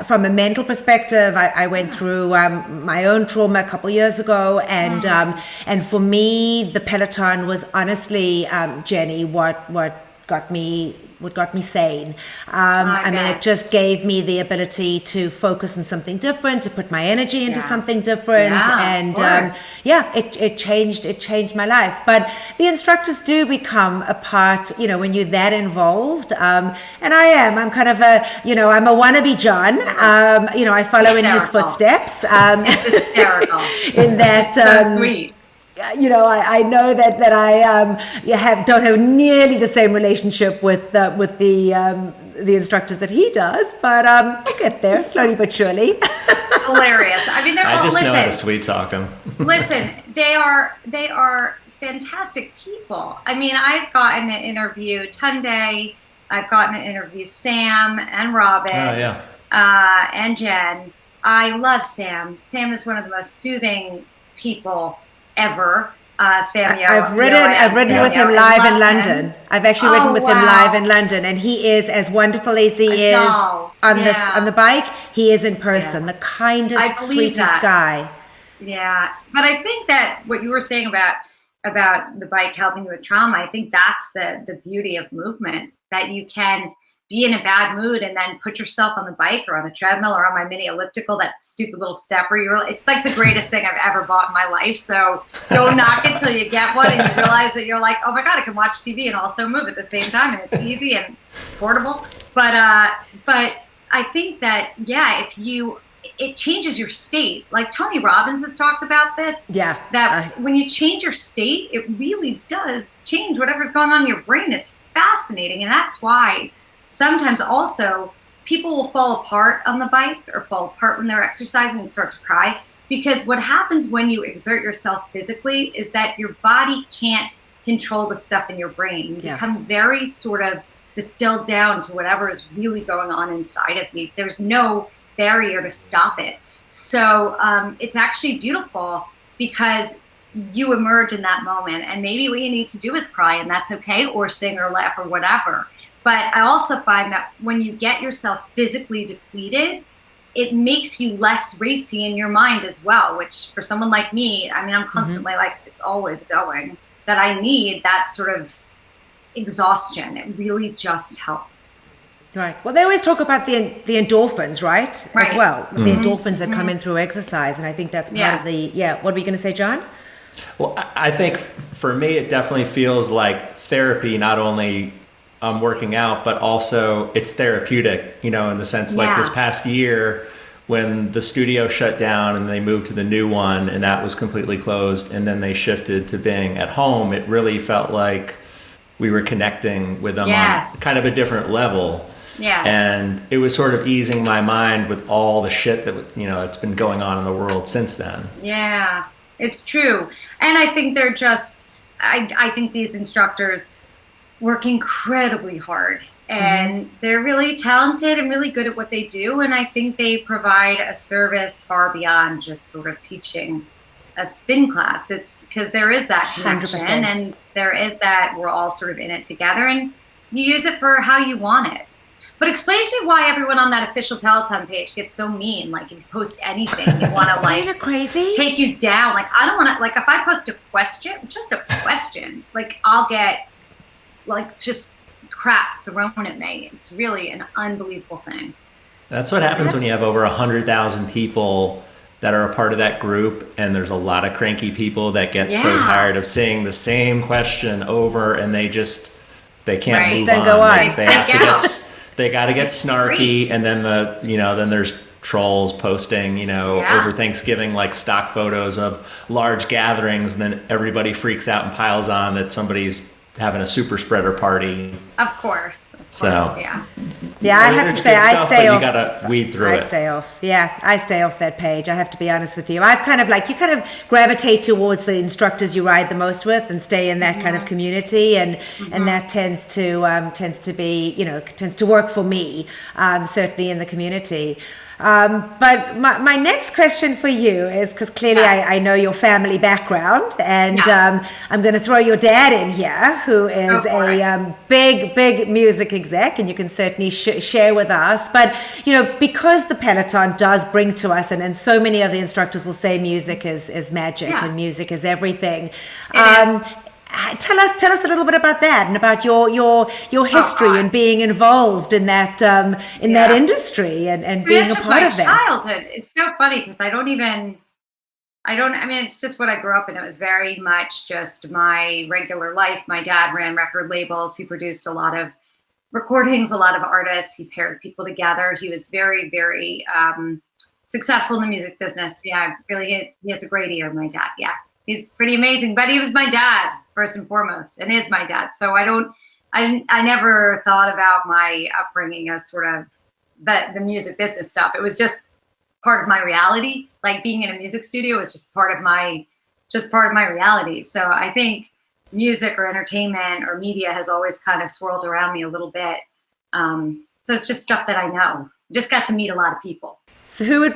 From a mental perspective, I went through my own trauma a couple years ago. And for me, the Peloton was honestly, Jenny, what got me sane. I mean, it just gave me the ability to focus on something different, to put my energy into something different. It changed my life. But the instructors do become a part, when you're that involved. And I'm kind of I'm a wannabe John. I follow in his footsteps.
It's hysterical.
In that,
so sweet.
I know that I don't have nearly the same relationship with the instructors that he does, but we'll get there slowly but surely.
Hilarious. I mean, they're all.
I just know how to sweet talk them.
Listen, they are fantastic people. I mean, I've gotten to interview Tunde. I've gotten to interview Sam and Robin. And Jen. I love Sam. Sam is one of the most soothing people ever. Samuel.
I've ridden with him live in London. I've actually ridden with him live in London, and he is as wonderful as he is on the bike. He is in person, the kindest, sweetest guy.
Yeah, but I think that what you were saying about the bike helping you with trauma, I think that's the beauty of movement, that you can be in a bad mood and then put yourself on the bike or on a treadmill or on my mini elliptical, that stupid little stepper. It's like the greatest thing I've ever bought in my life. So don't knock it till you get one and you realize that you're like, oh my God, I can watch TV and also move at the same time, and it's easy and it's portable. But I think that, it changes your state. Like Tony Robbins has talked about this.
Yeah.
That when you change your state, it really does change whatever's going on in your brain. It's fascinating. And that's why sometimes also people will fall apart on the bike or fall apart when they're exercising and start to cry, because what happens when you exert yourself physically is that your body can't control the stuff in your brain. You become very sort of distilled down to whatever is really going on inside of you. There's no barrier to stop it. So it's actually beautiful because you emerge in that moment, and maybe what you need to do is cry, and that's okay, or sing or laugh or whatever. But I also find that when you get yourself physically depleted, it makes you less racy in your mind as well, which for someone like me, I mean, I'm constantly like, it's always going, that I need that sort of exhaustion. It really just helps.
Right. Well, they always talk about the endorphins, right? As well. The endorphins that come in through exercise. And I think that's part of the, what were you going to say, John?
Well, I think for me, it definitely feels like therapy, not only working out, but also it's therapeutic, in the sense like this past year when the studio shut down and they moved to the new one and that was completely closed, and then they shifted to being at home, it really felt like we were connecting with them on kind of a different level.
Yes.
And it was sort of easing my mind with all the shit that, it's been going on in the world since then.
Yeah, it's true. And I think they're just, I think these instructors work incredibly hard, and they're really talented and really good at what they do. And I think they provide a service far beyond just sort of teaching a spin class. It's because there is that connection
100%.
And there is that we're all sort of in it together, and you use it for how you want it. But explain to me why everyone on that official Peloton page gets so mean. Like, if you post anything, they want to
Isn't it crazy?
take you down. Like, I don't want to, like, if I post a question, just a question, like, I'll get like just crap thrown at me. It's really an unbelievable thing.
That's what happens when you have over 100,000 people that are a part of that group, and there's a lot of cranky people that get so tired of seeing the same question over, and they can't move
Don't
on.
go on.
They got to get snarky, and then then there's trolls posting, over Thanksgiving, like stock photos of large gatherings, and then everybody freaks out and piles on that somebody's having a super spreader party.
Of course, yeah.
Yeah, I have to say, I stay off.
You gotta weed through it.
I stay off. Yeah, I stay off that page. I have to be honest with you. I've kind of you kind of gravitate towards the instructors you ride the most with and stay in that kind of community, and that tends to be, tends to work for me, certainly in the community. But my next question for you is, because clearly I know your family background, and I'm going to throw your dad in here, who is a big music exec, and you can certainly share with us. But, because the Peloton does bring to us, and so many of the instructors will say music is magic and music is everything. Tell us a little bit about that, and about your history and being involved in that that industry and being a part of that.
Childhood. It's so funny because I mean, it's just what I grew up in. It was very much just my regular life. My dad ran record labels. He produced a lot of recordings, a lot of artists. He paired people together. He was very, very successful in the music business. Yeah, really, he has a great ear, my dad. Yeah, he's pretty amazing. But he was my dad first and foremost, and is my dad. So I never thought about my upbringing as sort of the music business stuff. It was just part of my reality. Like, being in a music studio was just part of my reality. So I think music or entertainment or media has always kind of swirled around me a little bit. So it's just stuff that I know. Just got to meet a lot of people.
So who would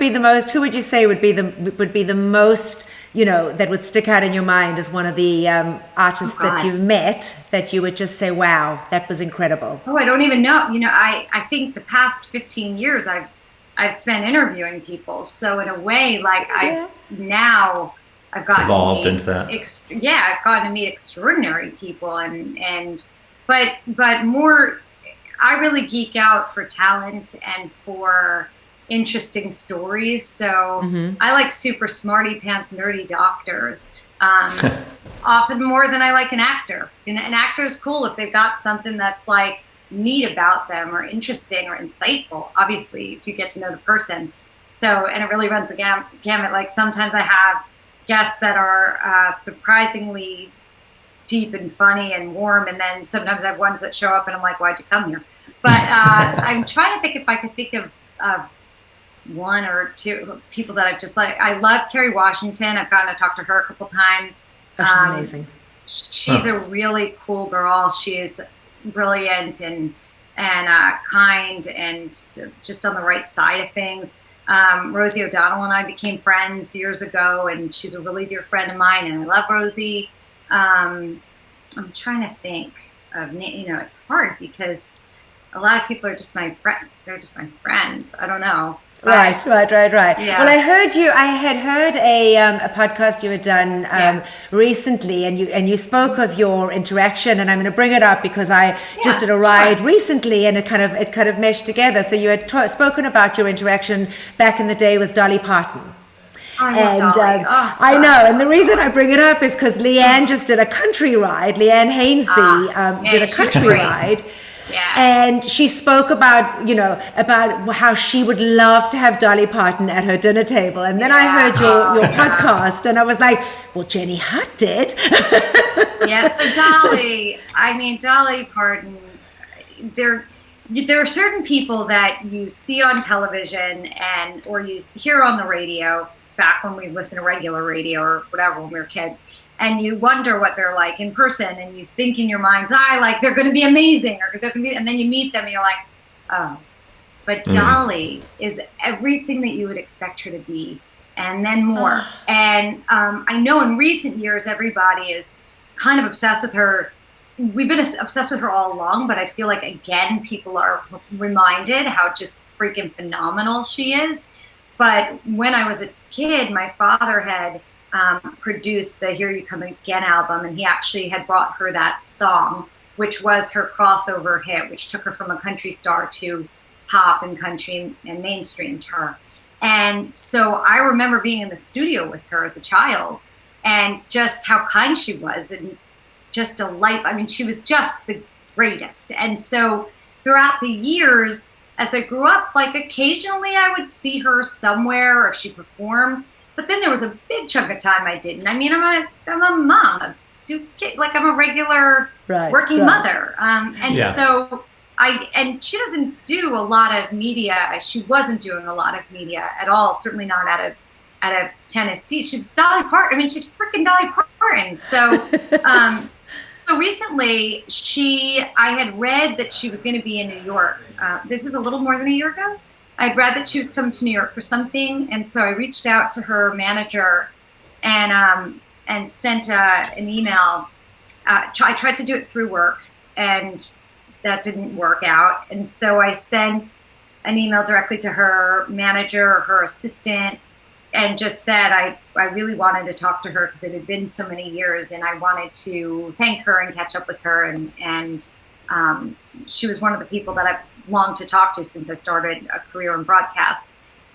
you say would be the most, that would stick out in your mind as one of the artists that you've met that you would just say, wow, that was incredible?
Oh, I don't even know. I think the past 15 years I've spent interviewing people. So in a way, like, I've gotten
evolved
to meet
into that.
I've gotten to meet extraordinary people, but more, I really geek out for talent and for interesting stories. So I like super smarty pants, nerdy doctors, often more than I like an actor. An actor is cool if they've got something that's like neat about them or interesting or insightful, obviously, if you get to know the person. So, and it really runs a gamut. Like, sometimes I have guests that are surprisingly deep and funny and warm, and then sometimes I have ones that show up and I'm like, why'd you come here? But I'm trying to think if I could think of one or two people that I've just like. I love Kerry Washington. I've gotten to talk to her a couple times.
Oh, she's amazing.
She's a really cool girl. She is brilliant and kind and just on the right side of things. Rosie O'Donnell and I became friends years ago, and she's a really dear friend of mine, and I love Rosie. I'm trying to think of, it's hard because a lot of people are just my friend. They're just my friends. I don't know.
Right.
Yeah.
Well, I had heard a podcast you had done recently, and you spoke of your interaction, and I'm going to bring it up because I just did a ride recently, and it kind of meshed together. So you had spoken about your interaction back in the day with Dolly Parton.
I love Dolly.
I know, and the reason I bring it up is because Leanne just did a country ride. Leanne Hainsby did a country ride.
Yeah.
And she spoke about how she would love to have Dolly Parton at her dinner table. And then I heard your podcast, and I was like, well, Jenny Hutt did.
Yeah, so Dolly Parton, there are certain people that you see on television or you hear on the radio back when we listened to regular radio or whatever when we were kids, and you wonder what they're like in person, and you think in your mind's eye, like, they're going to be amazing, and then you meet them and you're like, oh. But Dolly is everything that you would expect her to be, and then more. And I know in recent years, everybody is kind of obsessed with her. We've been obsessed with her all along, but I feel like, again, people are reminded how just freaking phenomenal she is. But when I was a kid, my father had produced the Here You Come Again album, and he actually had brought her that song, which was her crossover hit, which took her from a country star to pop and country and mainstream to her. And so I remember being in the studio with her as a child, and just how kind she was, and just a life. I mean, she was just the greatest. And so throughout the years, as I grew up, like, occasionally I would see her somewhere, or if she performed, but then there was a big chunk of time I didn't. I mean, I'm a mom, I'm a regular working mother. So and she doesn't do a lot of media. She wasn't doing a lot of media at all, certainly not out of Tennessee. She's Dolly Parton. I mean, she's freaking Dolly Parton. So, so recently I had read that she was going to be in New York. This is a little more than a year ago. I'd read that she was coming to New York for something. And so I reached out to her manager and sent an email. I tried to do it through work, and that didn't work out. And so I sent an email directly to her manager or her assistant, and just said I really wanted to talk to her because it had been so many years, and I wanted to thank her and catch up with her. And she was one of the people that I've longed to talk to since I started a career in broadcast.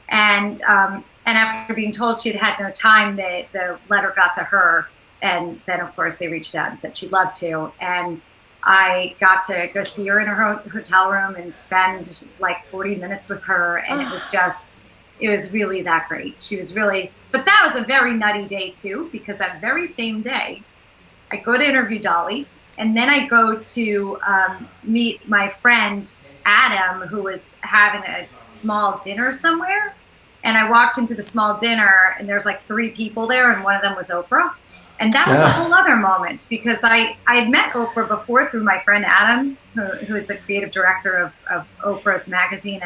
And after being told she'd had no time, the letter got to her. And then, of course, they reached out and said she'd love to. And I got to go see her in her hotel room and spend like 40 minutes with her. And it was really that great. She was really, but that was a very nutty day too, because that very same day, I go to interview Dolly, and then I go to meet my friend Adam, who was having a small dinner somewhere. And I walked into the small dinner, and there's like 3 people there, and one of them was Oprah. And that was a whole other moment, because I had met Oprah before through my friend Adam, who is the creative director of Oprah's magazine,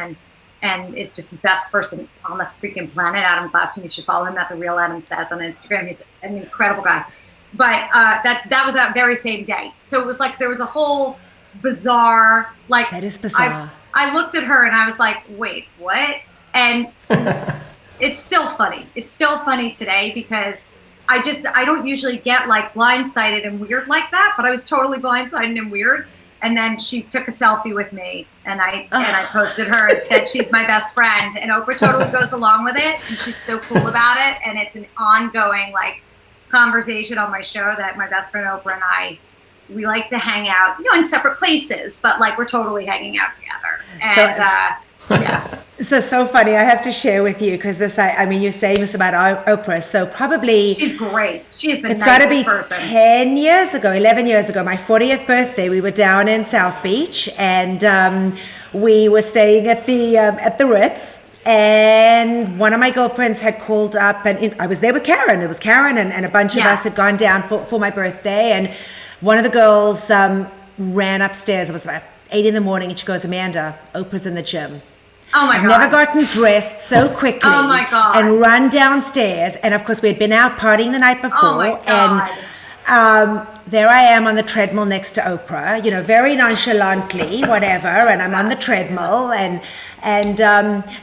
and is just the best person on the freaking planet. Adam Glassman, you should follow him at The Real Adam Says on Instagram. He's an incredible guy. But that was that very same day. So it was like there was a whole bizarre, like,
that is bizarre.
I looked at her and I was like, wait, what? And it's still funny. It's still funny today, because I don't usually get like blindsided and weird like that, but I was totally blindsided and weird. And then she took a selfie with me, and I posted her and said she's my best friend. And Oprah totally goes along with it, and she's so cool about it. And it's an ongoing like conversation on my show that my best friend Oprah and we like to hang out, in separate places, but like we're totally hanging out together. And yeah.
So funny. I have to share with you, because you're saying this about Oprah. So probably
she's great. She's the
it's
nicest
got to be
person.
11 years ago, my 40th birthday. We were down in South Beach, and we were staying at the Ritz. And one of my girlfriends had called up, and I was there with Karen. It was Karen and a bunch of us had gone down for my birthday. And one of the girls ran upstairs. It was about 8 a.m, and she goes, "Amanda, Oprah's in the gym."
Oh my God.
I've never gotten dressed so quickly and run downstairs. And of course, we had been out partying the night before.
Oh my God.
And there I am on the treadmill next to Oprah, very nonchalantly, whatever. And I'm on the treadmill. And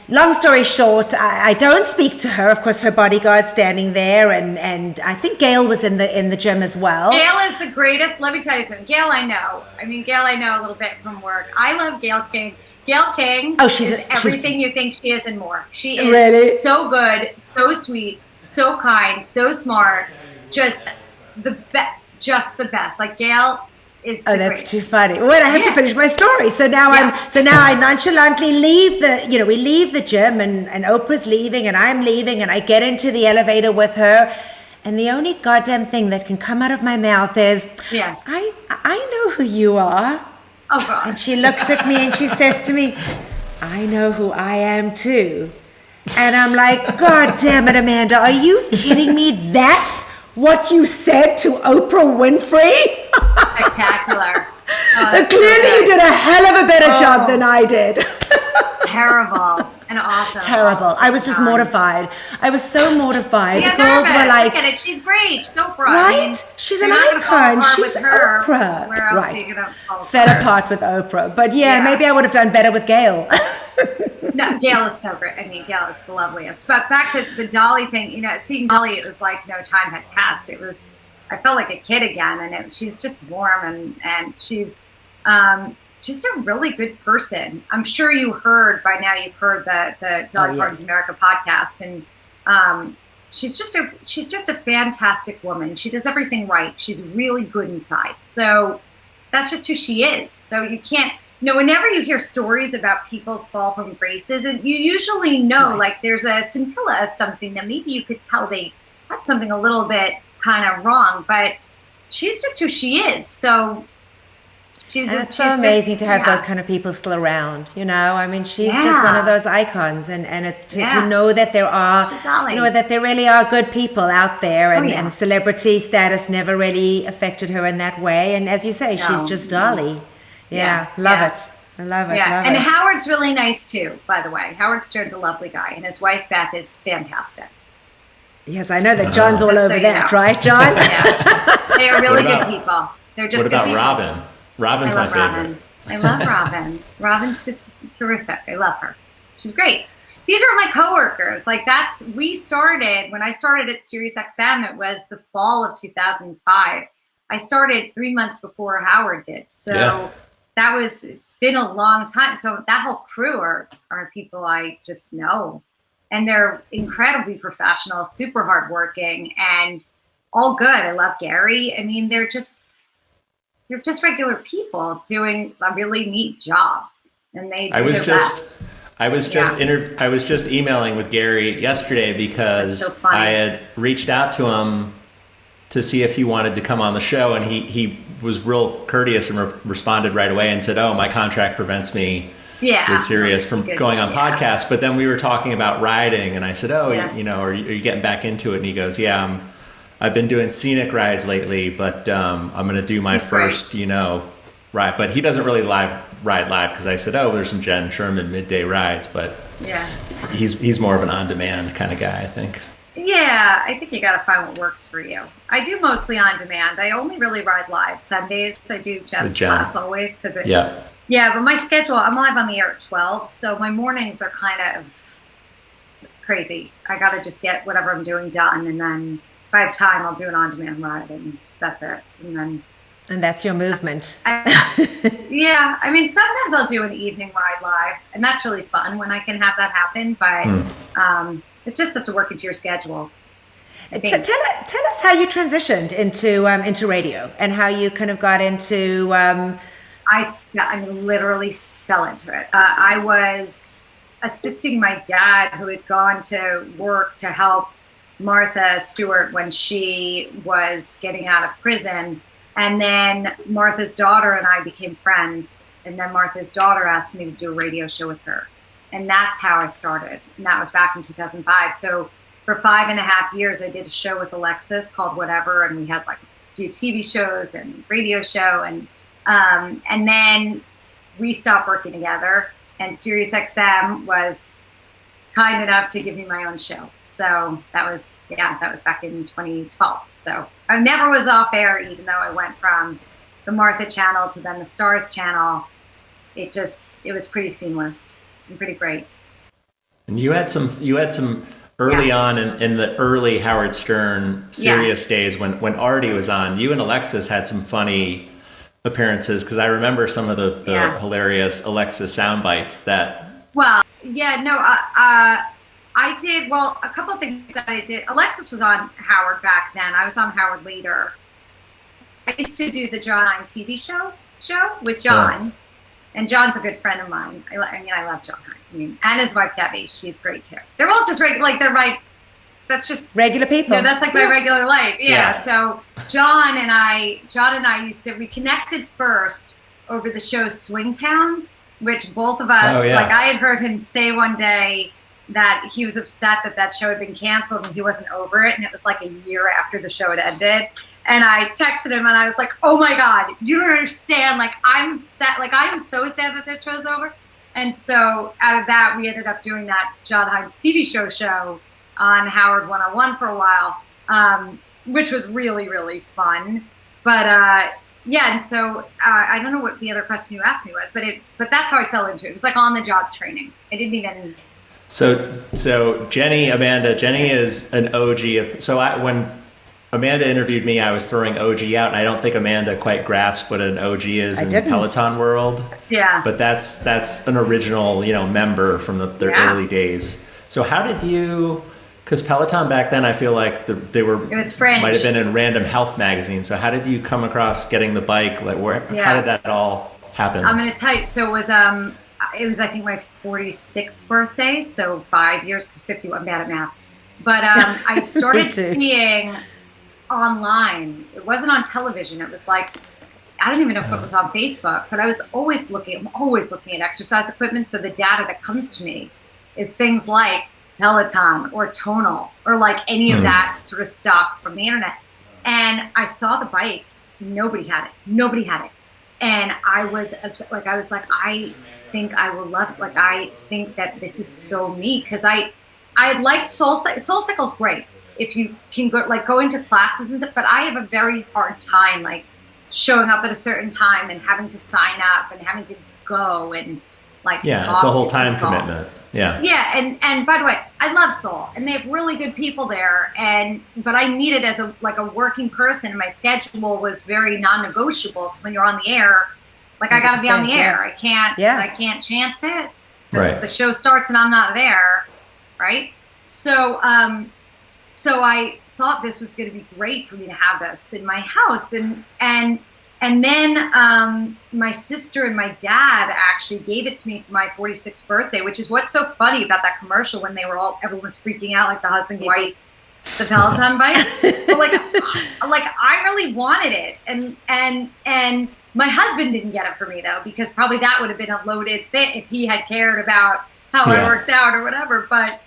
long story short, I don't speak to her. Of course, her bodyguard's standing there. And I think Gail was in the gym as well.
Gail is the greatest. Let me tell you something. Gail I know a little bit from work. I love Gail King. Gail King is everything you think she is and more. She is so good, so sweet, so kind, so smart, just the best. Like Gail is the greatest.
That's too funny. Wait, I have to finish my story. So now I nonchalantly leave we leave the gym, and Oprah's leaving and I'm leaving, and I get into the elevator with her. And the only goddamn thing that can come out of my mouth is, I know who you are.
Oh, God.
And she looks at me and she says to me, I know who I am too. And I'm like, God damn it, Amanda, are you kidding me? That's what you said to Oprah Winfrey?
Spectacular.
So clearly you did a hell of a better job than I did.
Terrible and awesome.
Terrible. I was just mortified. I was so mortified.
Yeah,
the girls
nervous.
were like,
look at it. She's great. She's Oprah.
right?
I mean,
She's an
you're not gonna fall
icon.
apart
She's
with her.
Oprah.
Where else
Right.
are you gonna fall
Fell
apart?
apart with Oprah. But yeah,
Yeah.
maybe I would have done better with Gail.
No, Gail is so great. I mean, Gail is the loveliest. But back to the Dolly thing, you know, seeing Dolly, it was like no time had passed. It was, I felt like a kid again, and she's just warm, and she's just a really good person. I'm sure you heard by now. You've heard the Dolly Parton's America podcast, and she's just a fantastic woman. She does everything right. She's really good inside. So that's just who she is. So you can't. You know, whenever you hear stories about people's fall from graces, and you usually know, like there's a scintilla of something that maybe you could tell they had something a little bit kind of wrong, but she's just who she is. So
it's so amazing to have those kind of people still around, you know. I mean, she's just one of those icons, and to know that there are, you know, that there really are good people out there, and celebrity status never really affected her in that way. And as you say, she's just Dolly. Yeah, love it. I love it.
Yeah,
love
and
it.
Howard's really nice too, by the way. Howard Stern's a lovely guy, and his wife Beth is fantastic.
Yes, I know that John's all over that,
know.
Right, John?
Yeah, they are really good people. They're just
what
good
about
people.
Robin? Robin's my favorite.
I love Robin. Robin's just terrific. I love her. She's great. These are my coworkers. Like when I started at SiriusXM, it was the fall of 2005. I started 3 months before Howard did. So it's been a long time. So that whole crew are people I just know. And they're incredibly professional, super hardworking, and all good. I love Gary. I mean, they're just regular people doing a really neat job, and they do their best.
I was just emailing with Gary yesterday because I had reached out to him to see if he wanted to come on the show, and he was real courteous and responded right away and said, "Oh, my contract prevents me with Sirius from going on podcasts." But then we were talking about riding, and I said, "Oh, you know, are you getting back into it?" And he goes, "Yeah, I've been doing scenic rides lately, but I'm going to do my first, you know, ride." But he doesn't really ride live because I said, "Oh, there's some Jen Sherman midday rides," but he's more of an on-demand kind of guy, I think.
Yeah, I think you got to find what works for you. I do mostly on demand. I only really ride live Sundays. I do Jen's class always because but my schedule, I'm live on the air at 12, so my mornings are kind of crazy. I got to just get whatever I'm doing done, and then if I have time, I'll do an on-demand ride, and that's it.
And that's your movement.
Yeah, I mean, sometimes I'll do an evening ride live, and that's really fun when I can have that happen, but it just has to work into your schedule.
Tell us how you transitioned into radio and how you kind of got into...
I literally fell into it. I was assisting my dad, who had gone to work to help Martha Stewart when she was getting out of prison. And then Martha's daughter and I became friends. And then Martha's daughter asked me to do a radio show with her. And that's how I started. And that was back in 2005. So for 5.5 years, I did a show with Alexis called Whatever. And we had like a few TV shows and radio show. And then we stopped working together. And SiriusXM was kind enough to give me my own show. So that was back in 2012. So I never was off air, even though I went from the Martha channel to then the Stars channel. It was pretty seamless and pretty great.
And you had some early on in the early Howard Stern Sirius days when Artie was on. You and Alexis had some funny appearances, because I remember some of the hilarious Alexis sound bites that.
Well, I did, a couple of things that I did. Alexis was on Howard back then. I was on Howard later. I used to do the John TV show with John, and John's a good friend of mine. I love John. And his wife Debbie, she's great too. They're all just that's just
regular people.
Yeah, that's like my regular life. Yeah. So John and I we connected first over the show Swingtown, which both of us, like I had heard him say one day that he was upset that show had been canceled and he wasn't over it. And it was like a year after the show had ended. And I texted him and I was like, oh my God, you don't understand. Like I'm sad. Like I am so sad that that show's over. And so out of that, we ended up doing that John Hines TV show on Howard 101 for a while, which was really, really fun. But yeah, and so I don't know what the other question you asked me was, but that's how I fell into it. It was like on the job training. I didn't even.
So Jenny is an OG. When Amanda interviewed me, I was throwing OG out, and I don't think Amanda quite grasped what an OG is in the Peloton world. Yeah. But that's an original, member from their early days. So how did you? Because Peloton back then, I feel like it was fringe. Might have been in Random Health magazine. So how did you come across getting the bike? Like how did that all happen?
I'm going to tell you. So it was I think my 46th birthday. So 5 years, because 51, I'm bad at math. But I started seeing online. It wasn't on television. It was like, I don't even know if it was on Facebook, but I'm always looking at exercise equipment. So the data that comes to me is things like Peloton or Tonal or like any of that sort of stuff from the internet. And I saw the bike. Nobody had it. And I was upset. Like, I was like, I think I will love it. Like, I think that this is so me. Cause I liked SoulCycle's great if you can go into classes and stuff, but I have a very hard time, like showing up at a certain time and having to sign up and having to go and like,
it's a whole time commitment. Yeah.
Yeah. And by the way, I love Soul and they have really good people there. But I needed as a working person, and my schedule was very non-negotiable. Because when you're on the air, like I got to be on the air. I can't chance it. Right. The show starts and I'm not there. Right. So I thought this was going to be great for me to have this in my house. And then my sister and my dad actually gave it to me for my 46th birthday, which is what's so funny about that commercial when everyone was freaking out, like the husband gave wife the Peloton bike. But like I really wanted it. And my husband didn't get it for me though, because probably that would have been a loaded thing if he had cared about how it worked out or whatever. But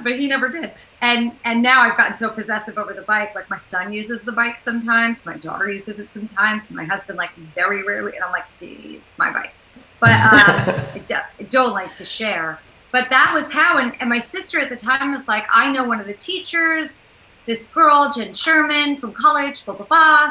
he never did. And now I've gotten so possessive over the bike. Like my son uses the bike sometimes. My daughter uses it sometimes. My husband like very rarely. And I'm like, it's my bike. But I don't like to share. But that was how. And my sister at the time was like, I know one of the teachers, this girl, Jen Sherman from college, blah, blah, blah.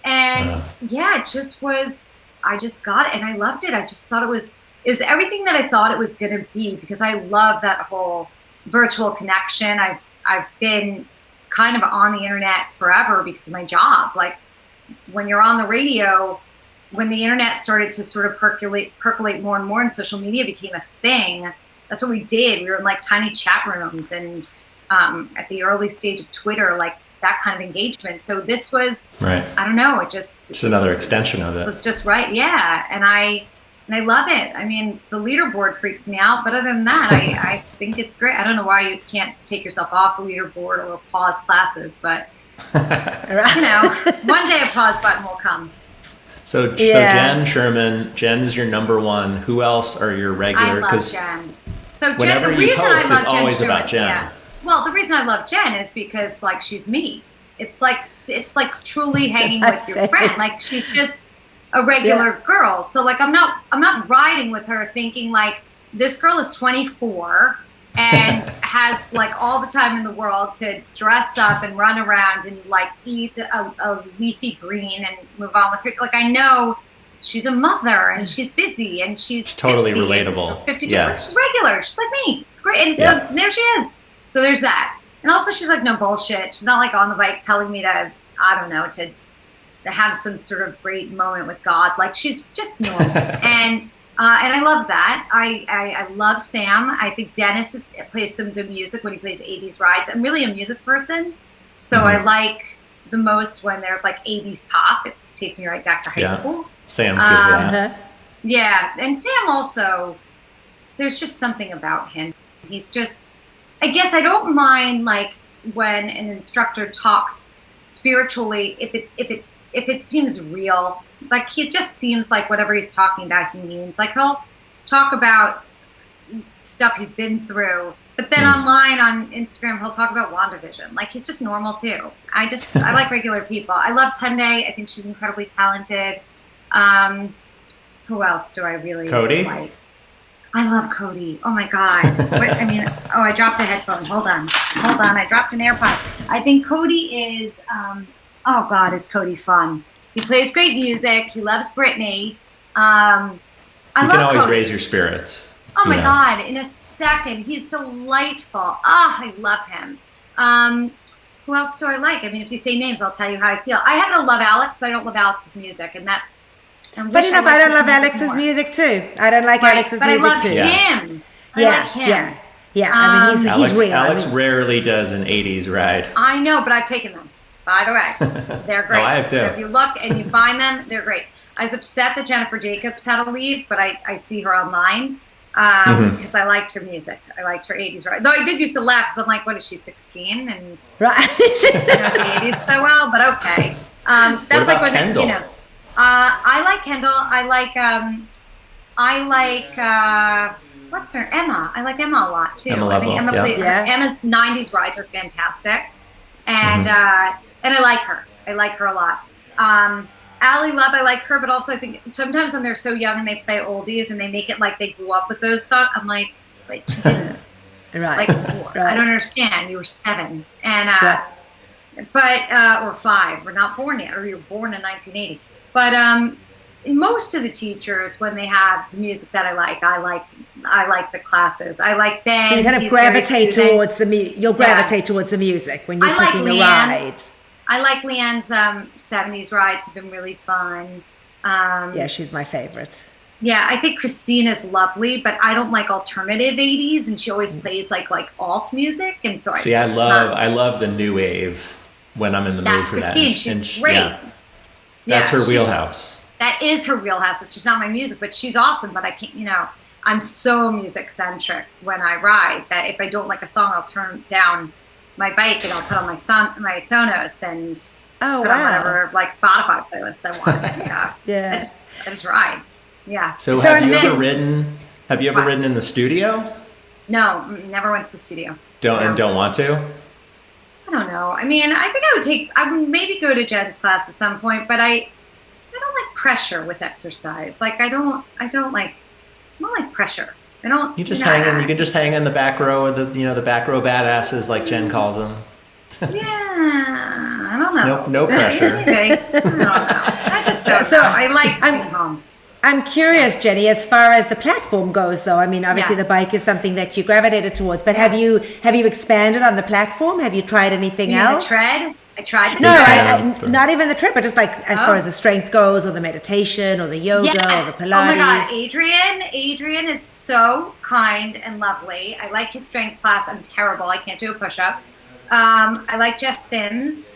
And it just was, I just got it and I loved it. I just thought it was everything that I thought it was going to be, because I love that whole virtual connection. I've been kind of on the internet forever because of my job. Like when you're on the radio, when the internet started to sort of percolate more and more and social media became a thing, that's what we did. We were in like tiny chat rooms and at the early stage of Twitter, like that kind of engagement. So this was, I don't know, it just
another extension of it.
Was just right. Yeah. And I love it. I mean, the leaderboard freaks me out, but other than that, I think it's great. I don't know why you can't take yourself off the leaderboard or pause classes, but one day a pause button will come.
So Jen Sherman, Jen is your number one. Who else are your regular?
I love Jen. So
whenever
Jen,
you post, it's always about Jen.
Yeah. Well, the reason I love Jen is because like she's me. It's like truly hanging with your friend. Like she's just a regular girl. So like I'm not riding with her thinking like this girl is 24 and has like all the time in the world to dress up and run around and like eat a leafy green and move on with her. Like I know she's a mother and she's busy and she's
totally relatable.
52. Like, she's regular. She's like me. It's great. And so there she is. So there's that. And also she's like no bullshit. She's not like on the bike telling me to, I don't know, to have some sort of great moment with God. Like she's just normal. And I love that. I love Sam. I think Dennis plays some good music when he plays 80s rides. I'm really a music person. So I like the most when there's like 80s pop. It takes me right back to high school.
Sam's good for that.
Yeah. And Sam also, there's just something about him. He's just, I guess I don't mind like when an instructor talks spiritually, if it seems real. like he just seems like whatever he's talking about, he means. Like he'll talk about stuff he's been through, but then online on Instagram he'll talk about WandaVision. Like he's just normal too. I like regular people. I love Tunde. I think she's incredibly talented. Who else do I really like? I love Cody. Oh my God. I dropped a headphone. Hold on. I dropped an AirPod. I think Cody is, is Cody fun. He plays great music. He loves Britney.
You can always
Cody.
raise your spirits.
Oh my God. In a second. He's delightful. I love him. Who else do I like? I mean, if you say names, I'll tell you how I feel. I happen to love Alex, but I don't love Alex's music. And that's,
Funny enough, I don't love Alex's music too. I don't like Alex's music too.
But I love him.
Yeah. I mean, he's real.
Alex rarely does an 80s ride.
I know, but I've taken them. By the way, they're great.
I have too.
So if you look and you find them, they're great. I was upset that Jennifer Jacobs had to leave, but I see her online because I liked her music. I liked her 80s ride. Though I did used to laugh because I'm like, what is she, 16? And
right.
she knows the 80s so well, but okay. That's
what about
like when
Kendall?
I like Kendall. I like what's her Emma. I like Emma a lot too.
Emma Lovell,
Emma's 90s rides are fantastic, and I like her. I like her a lot. Allie Love, I like her, but also I think sometimes when they're so young and they play oldies and they make it like they grew up with those songs, I'm like, wait, she didn't.
Right.
Like, I don't understand. You were 7 and or 5. We're not born yet, or you were born in 1980. But most of the teachers, when they have the music that I like the classes. I like Ben.
So you kind of gravitate towards you'll gravitate towards the music when you're picking a ride.
I like Leanne's 70s rides have been really fun.
Yeah, she's my favorite.
Yeah, I think Christina's lovely, but I don't like alternative 80s, and she always plays like alt music, and so
I love the new wave when I'm in the mood for
Christine.
that.
She's great.
That's her wheelhouse.
That is her wheelhouse. It's just not my music, but she's awesome. But I can't, I'm so music centric when I ride that if I don't like a song, I'll turn down my bike and I'll put on my Sonos and put on whatever like Spotify playlist I want. Yeah. I just ride. Yeah.
So have you ever ridden? Have you ever ridden in the studio?
No, never went to the studio.
Don't want to?
I don't know. I mean, I think I would maybe go to Jen's class at some point, but I don't like pressure with exercise. Like I don't like pressure. I don't.
You just hang in. You can just hang in the back row of the back row badasses, like Jen calls them.
Yeah, I don't know.
No pressure.
Okay. I don't know. I just don't know. I like being home.
I'm curious, Jenny, as far as the platform goes, though. I mean, obviously the bike is something that you gravitated towards, but have you expanded on the platform? Have you tried anything else?
The tread? I tried.
Not even the tread, but just like as far as the strength goes, or the meditation, or the yoga, or the Pilates. Oh my
God, Adrian is so kind and lovely. I like his strength class. I'm terrible. I can't do a push-up. I like Jeff Sims.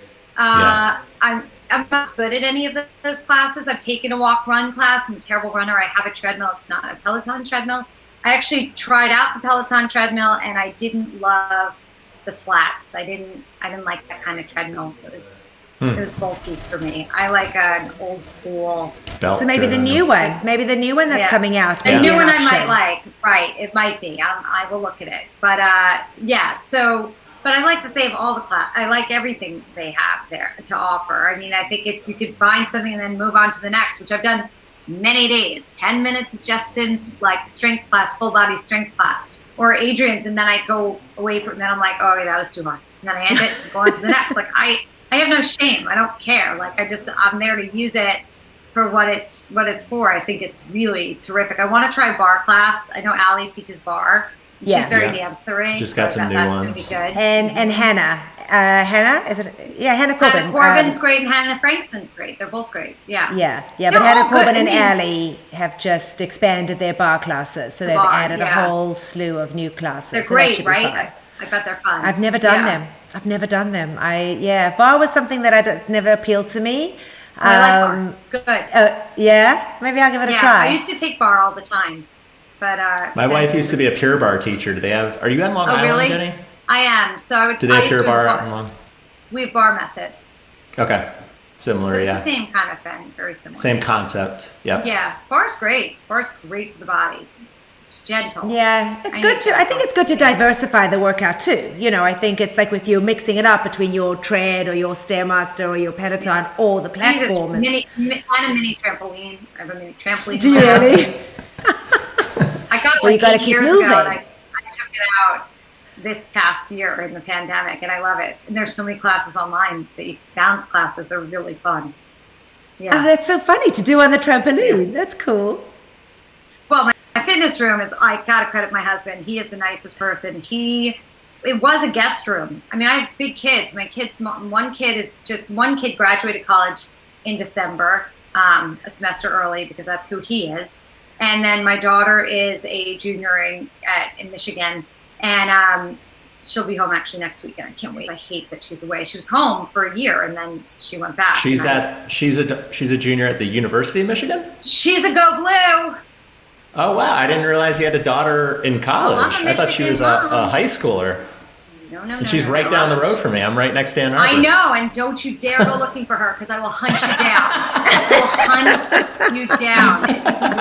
I'm not good at any of those classes. I've taken a walk-run class. I'm a terrible runner. I have a treadmill. It's not a Peloton treadmill. I actually tried out the Peloton treadmill, and I didn't love the slats. I didn't like that kind of treadmill. It was bulky for me. I like an old school
belt.
So maybe the new one. Maybe the new one that's coming out.
The new one I might like. Right. It might be. I will look at it. But but I like that they have all the class. I like everything they have there to offer. I mean, I think you could find something and then move on to the next, which I've done many days. 10 minutes of Jess Sims, like strength class, full body strength class, or Adrian's, and then I go away from. Then I'm like, oh, that was too hard. And then I end it and go on to the next. Like I have no shame. I don't care. Like I'm there to use it for what it's for. I think it's really terrific. I want to try bar class. I know Allie teaches bar.
Yeah.
She's very dancery.
Just got some new ones.
Gonna be good.
And Hannah. Hannah, is it? Yeah, Hannah Corbin.
Hannah Corbin's great and Hannah Frankson's great. They're both great. Yeah.
Yeah. But Hannah Corbin and Allie have just expanded their bar classes. So they've added a whole slew of new classes.
They're great, right? I bet they're fun.
I've never done them. Bar was something that never appealed to me.
I like bar. It's good.
Maybe I'll give it a try.
I used to take bar all the time. But
my wife used to be a Pure Bar teacher. Do they have? Are you on Long Island,
really?
Jenny?
I am. So I would.
Do they have Pure Bar out in Long?
We have Bar Method.
Okay. Similar,
so it's
yeah.
the same kind of thing, very similar.
Same concept. Yep.
Yeah, bar's great. Bar's great for the body. It's gentle.
Yeah, it's good to. I think it's good to diversify the workout too. You know, I think it's like if you're mixing it up between your tread or your Stairmaster or your Peloton or the platform.
And a mini trampoline. I have a mini trampoline.
Do you really?
I got
well, you got to
8
keep
years
moving.
ago, and I took it out this past year in the pandemic, and I love it. And there's so many classes online, bounce classes. They're really fun. Yeah.
Oh, that's so funny to do on the trampoline. Yeah. That's cool.
Well, my fitness room is, I got to credit my husband. He is the nicest person. It was a guest room. I mean, I have big kids. My kids, one kid graduated college in December, a semester early because that's who he is. And then my daughter is a junior in Michigan, and she'll be home actually next weekend. I can't wait. I hate that she's away. She was home for a year, and then she went back.
She's a junior at the University of Michigan?
She's a Go Blue.
Oh, wow. I didn't realize you had a daughter in college. I thought she was a high schooler.
No.
And she's right down the road from me. I'm right next to Ann Arbor.
I know, and don't you dare go looking for her because I will hunt you down. I will hunt you down.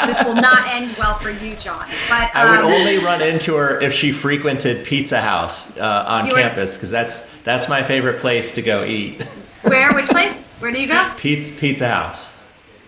This will not end well for you, John. But
I would only run into her if she frequented Pizza House on campus because that's my favorite place to go eat.
Where? Which place? Where do you go?
Pizza House.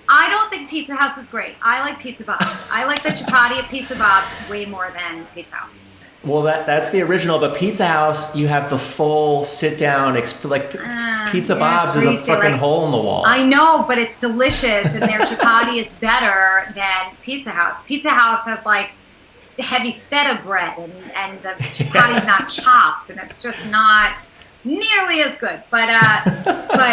I don't think Pizza House is great. I like Pizza Bob's. I like the chapati at Pizza Bob's way more than Pizza House.
Well, that's the original, but Pizza House, you have the full sit-down, Pizza Bob's is a fucking hole in the wall.
I know, but it's delicious, and their chapati is better than Pizza House. Pizza House has, like, heavy feta bread, and the chapati's not chopped, and it's just not nearly as good. But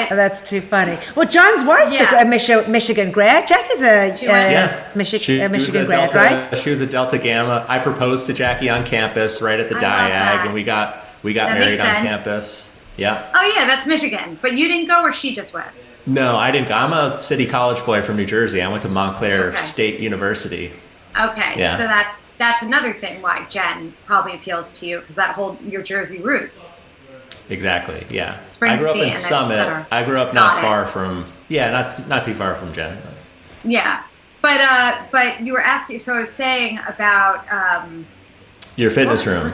that's too funny. Well, John's wife's a Michigan grad. Jackie's a Michigan grad, right?
She was a Delta Gamma. I proposed to Jackie on campus right at the Diag, and we got married on campus. Yeah.
Oh yeah, that's Michigan. But you didn't go, or she just went?
No, I didn't go. I'm a city college boy from New Jersey. I went to Montclair State University.
Okay, so that's another thing why Jen probably appeals to you, because your Jersey roots.
Exactly. Yeah.
Springsteen,
I grew up in Summit. I grew up not too far from Jen.
Yeah, but you were asking. So I was saying about
your fitness room.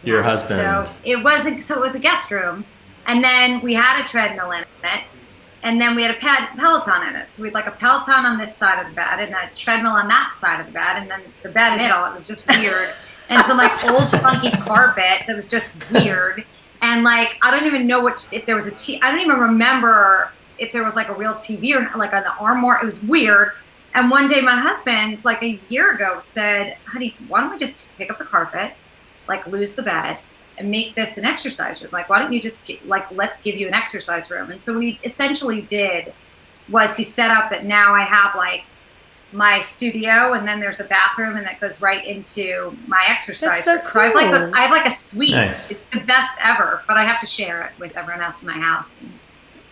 Your husband.
So it was a guest room, and then we had a treadmill in it, and then we had a Peloton in it. So we had like a Peloton on this side of the bed and a treadmill on that side of the bed, and then the bed in the middle. It was just weird, and some like old funky carpet that was just weird. And like, I don't even know if there was I don't even remember if there was like a real TV or like an armoire. It was weird. And one day my husband, like a year ago, said, honey, why don't we just pick up the carpet, like lose the bed and make this an exercise room? Like, why don't you just let's give you an exercise room. And so what he essentially did was he set up that now I have like my studio, and then there's a bathroom, and that goes right into my exercise.
That's so cool.
So I have like a suite.
Nice.
It's the best ever, but I have to share it with everyone else in my house. And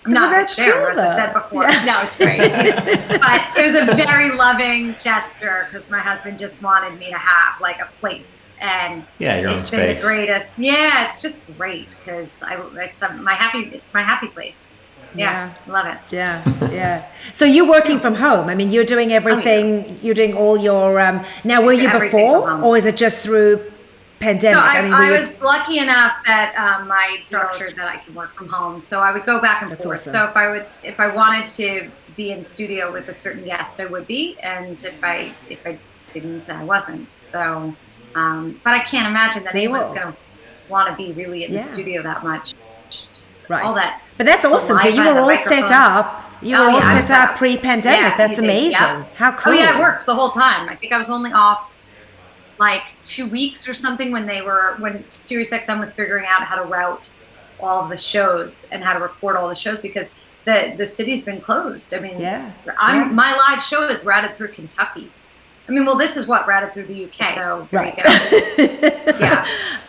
I'm not going to share, as I said before. Yeah. No, it's great. But it was a very loving gesture because my husband just wanted me to have like a place, and
your own
it's
space.
been the greatest. Yeah, it's just great because it's my happy place. Yeah, love it.
Yeah. So you're working from home. I mean, you're doing everything. Oh, yeah. You're doing all your. Now, were you before, or is it just through pandemic?
So I was lucky enough that my structure that I could work from home. So I would go back and forth. Awesome. So if I wanted to be in studio with a certain guest, I would be, and if I didn't, I wasn't. So, but I can't imagine that anyone's going to want to be really in the studio that much. Just all that.
But that's awesome. So you were all set up. You were all set up pre-pandemic. Yeah, that's amazing. Yeah. How cool.
Oh yeah, it worked the whole time. I think I was only off like 2 weeks or something when SiriusXM was figuring out how to route all of the shows and how to record all the shows because the city's been closed. I mean, my live show is routed through Kentucky. I mean, well, this is routed through the UK. So there you go. Yeah.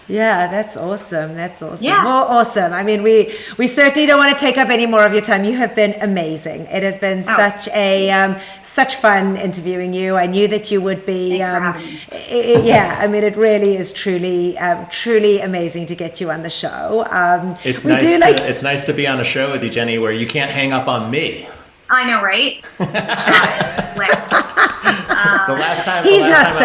Yeah, that's awesome. That's awesome.
Yeah.
Well, awesome. I mean, we certainly don't want to take up any more of your time. You have been amazing. It has been such fun interviewing you. I knew that you would be. Yeah, I mean, it really is truly amazing to get you on the show.
It's nice to be on a show with you, Jenny, where you can't hang up on me.
I know, right?
The last time
I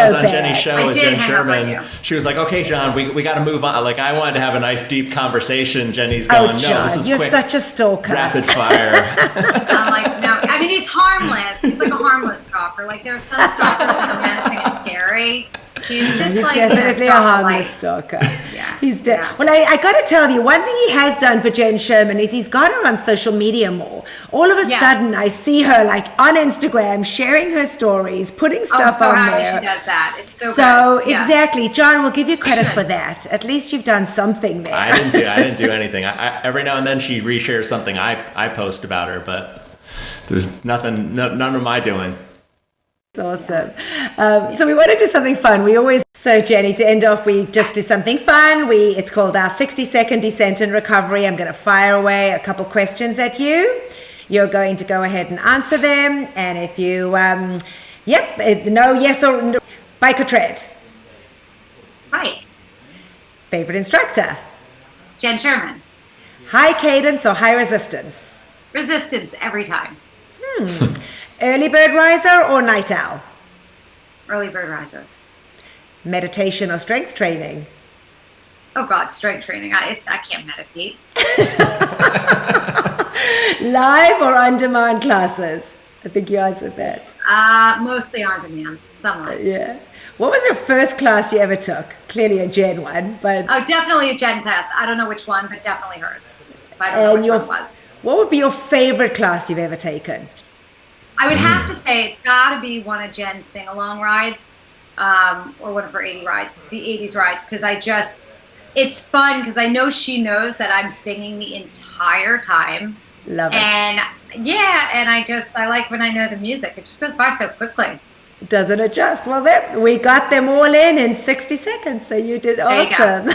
was
on Jenny's show with Jen Sherman, she was like, "Okay, John, we got to move on." Like, I wanted to have a nice, deep conversation. Jenny's going,
John,
"No, this is
you're
quick,
such a stalker."
rapid fire."
I'm like, no. I mean, he's harmless. He's like a harmless stalker. Like, there's some stalkers that are menacing and scary. He's just like
definitely a harmless stalker.
Yeah.
He's Well, I got to tell you, one thing he has done for Jen Sherman is he's got her on social media more. All of a sudden, I see her like on Instagram, sharing her stories, putting stuff on there.
She does that. It's so good.
Exactly, John, we'll give you credit for that. At least you've done something there.
I didn't do anything. Every now and then she reshares something I post about her, but there's none of my doing.
Awesome. So we want to do something fun. So Jenny, to end off, we just do something fun. It's called our 60-second descent and recovery. I'm going to fire away a couple questions at you. You're going to go ahead and answer them. And if you, no, yes or no, bike or tread?
Bike.
Favorite instructor?
Jen Sherman.
High cadence or high resistance?
Resistance every time.
Early bird riser or night owl?
Early bird riser.
Meditation or strength training?
Oh God, strength training. I can't meditate.
Live or on-demand classes? I think you answered that.
Mostly on demand. Somewhat.
Yeah. What was your first class you ever took? Clearly a Jen one, but...
Oh, definitely a Jen class. I don't know which one, but definitely hers. I don't know which one it was.
What would be your favorite class you've ever taken?
I would have to say it's got to be one of Jen's sing-along rides, or one of her 80s rides, because it's fun because I know she knows that I'm singing the entire time.
Love it.
And I like when I know the music. It just goes by so quickly.
Doesn't adjust. Well, we got them all in 60 seconds, so you did awesome.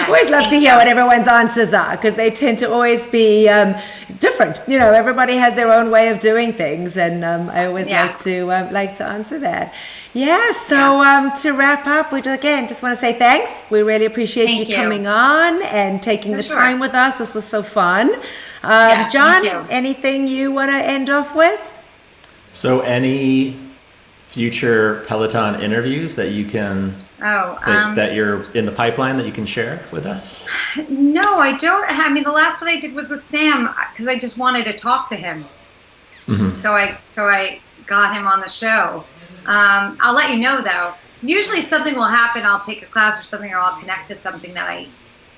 Always love to hear what everyone's answers are, because they tend to always be different. You know, everybody has their own way of doing things, and I always like to answer that. Yeah. So to wrap up, we just want to say thanks. We really appreciate you coming on and taking the time with us. This was so fun. John, anything you want to end off with?
So any future Peloton interviews that you can that you're in the pipeline that you can share with us?
No, I don't. I mean, the last one I did was with Sam because I just wanted to talk to him. Mm-hmm. So I got him on the show. I'll let you know though. Usually something will happen. I'll take a class or something, or I'll connect to something that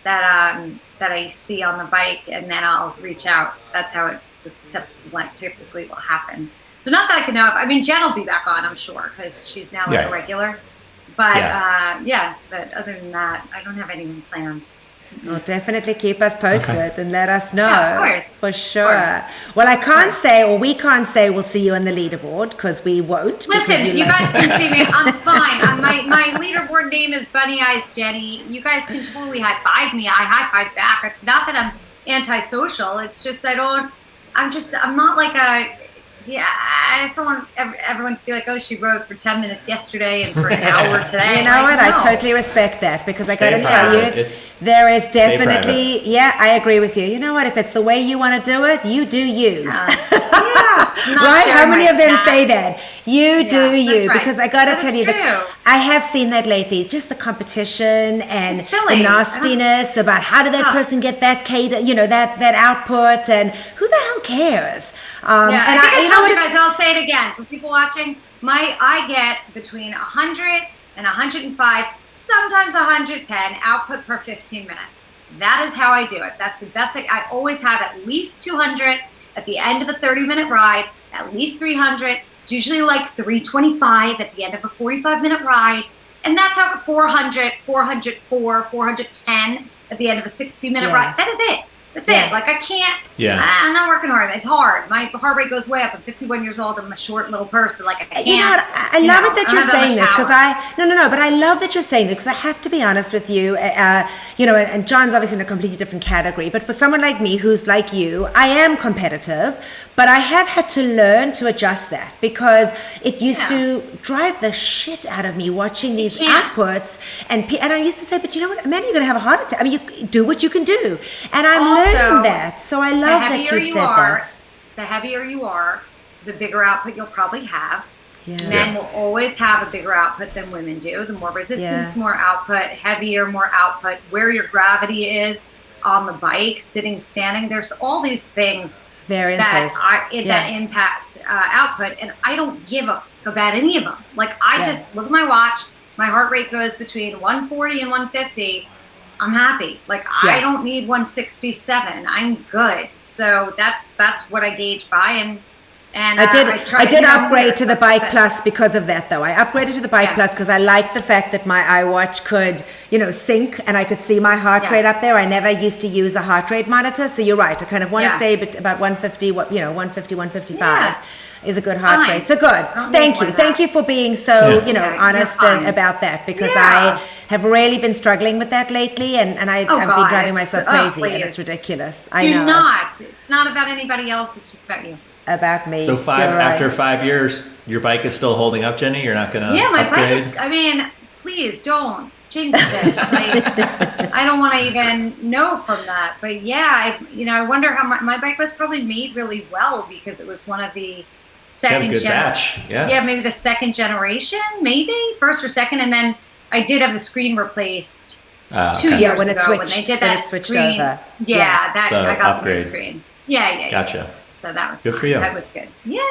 I see on the bike, and then I'll reach out. That's how it typically will happen. So not that I can know of. I mean, Jen will be back on, I'm sure, because she's now a regular. But but other than that, I don't have anything planned.
Well, definitely keep us posted and let us know.
Yeah, of course.
For sure. Well, I can't say, or we can't say we'll see you on the leaderboard, because we won't.
Listen, you guys can see me. I'm fine. My leaderboard name is Bunny Eyes Jenny. You guys can totally high-five me. I high-five back. It's not that I'm antisocial. It's just I'm not like a... Yeah, I just don't want everyone to be like, oh, she rode for 10 minutes yesterday and for an hour today.
You know what? No. I totally respect that, because I got to tell you, there is definitely, I agree with you. You know what? If it's the way you want to do it, you do you. Right? How many of them say that? You do you. Right. Because I got to tell you, I have seen that lately. Just the competition and the nastiness about how did that person get that that output, and who the hell cares?
And I told you guys, I'll say it again for people watching. I get between 100 and 105, sometimes 110 output per 15 minutes. That is how I do it. That's the best. I always have at least 200 at the end of a 30-minute ride, at least 300. It's usually like 325 at the end of a 45-minute ride. And that's how 400, 404, 410 at the end of a 60-minute ride. That is it. That's it. Like I can't. Yeah. I'm not working hard. It's hard. My heart rate goes way up. I'm 51 years old. I'm a short little person. Like I can't.
You know what? I love it that you're saying this because but I love that you're saying this because I have to be honest with you. And John's obviously in a completely different category. But for someone like me who's like you, I am competitive, but I have had to learn to adjust that because it used to drive the shit out of me watching these outputs. And I used to say, but you know what, Amanda, you're going to have a heart attack. I mean, you do what you can do. And I'm learning that. So I love that you said that.
The heavier you are, the bigger output you'll probably have. Yeah. Men will always have a bigger output than women do. The more resistance, more output, heavier, more output. Where your gravity is on the bike, sitting, standing. There's all these things
variances
that impact output. And I don't give up about any of them. Like I just look at my watch. My heart rate goes between 140 and 150. I'm happy. Like I don't need 167. I'm good. So that's what I gauge by. And
I did upgrade to the Bike Plus because of that, though. I upgraded to the Bike Plus because I liked the fact that my iWatch could, sync and I could see my heart rate up there. I never used to use a heart rate monitor. So you're right. I kind of want to stay about 150, 150, 155 is a good heart rate. So good. Thank you. Thank you for being so, honest about that because I have really been struggling with that lately and I've been driving myself crazy and it's ridiculous. I know.
It's not about anybody else. It's just about you.
About me.
So after 5 years, your bike is stistill holding up, Jenny? You're not going to
my
upgrade?
bike is, please don't change this. I don't want to even know from that. But I wonder how my bike was probably made really well because it was one of the second
batch.
Maybe the second generation, maybe first or second. And then I did have the screen replaced 2 years
when
ago when they did that screen.
Over.
I got the new screen.
Gotcha.
So that was
good for you.
That was good. Yeah.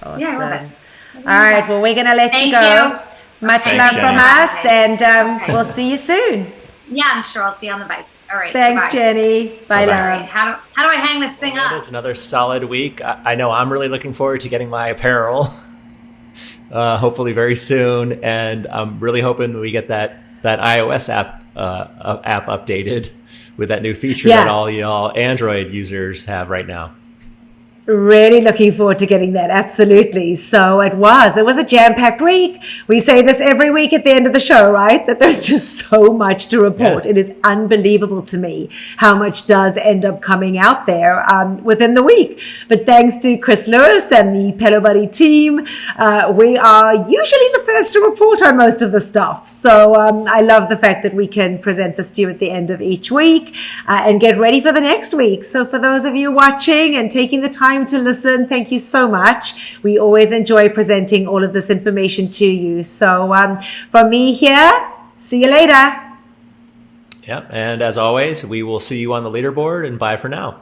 Awesome.
Yeah, I love it.
All right. Well, we're going to let you go. Much love from us, and we'll see you soon.
Yeah, I'm sure I'll see you on the bike. All right.
Thanks,
bye.
Jenny. Bye, love.
Right. How do I hang this thing up?
It's another solid week. I know I'm really looking forward to getting my apparel, hopefully very soon, and I'm really hoping we get that iOS app updated with that new feature that all y'all Android users have right now.
Really looking forward to getting that. Absolutely. So it was a jam-packed week. We say this every week at the end of the show, right? That there's just so much to report. Yeah. It is unbelievable to me how much does end up coming out there within the week. But thanks to Chris Lewis and the Pelo Buddy team, we are usually the first to report on most of the stuff. So I love the fact that we can present this to you at the end of each week and get ready for the next week. So for those of you watching and taking the time to listen, thank you so much. We always enjoy presenting all of this information to you. So from me here, see you later.
Yeah, and as always, we will see you on the leaderboard, and bye for now.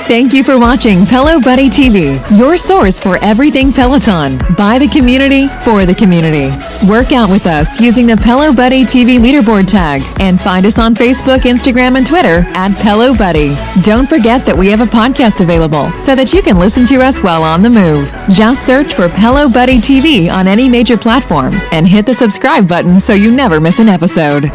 Thank you for watching Pelo Buddy TV, your source for everything Peloton, by the community, for the community. Work out with us using the Pelo Buddy TV leaderboard tag and find us on Facebook, Instagram, and Twitter at Pelo Buddy. Don't forget that we have a podcast available so that you can listen to us while on the move. Just search for Pelo Buddy TV on any major platform and hit the subscribe button so you never miss an episode.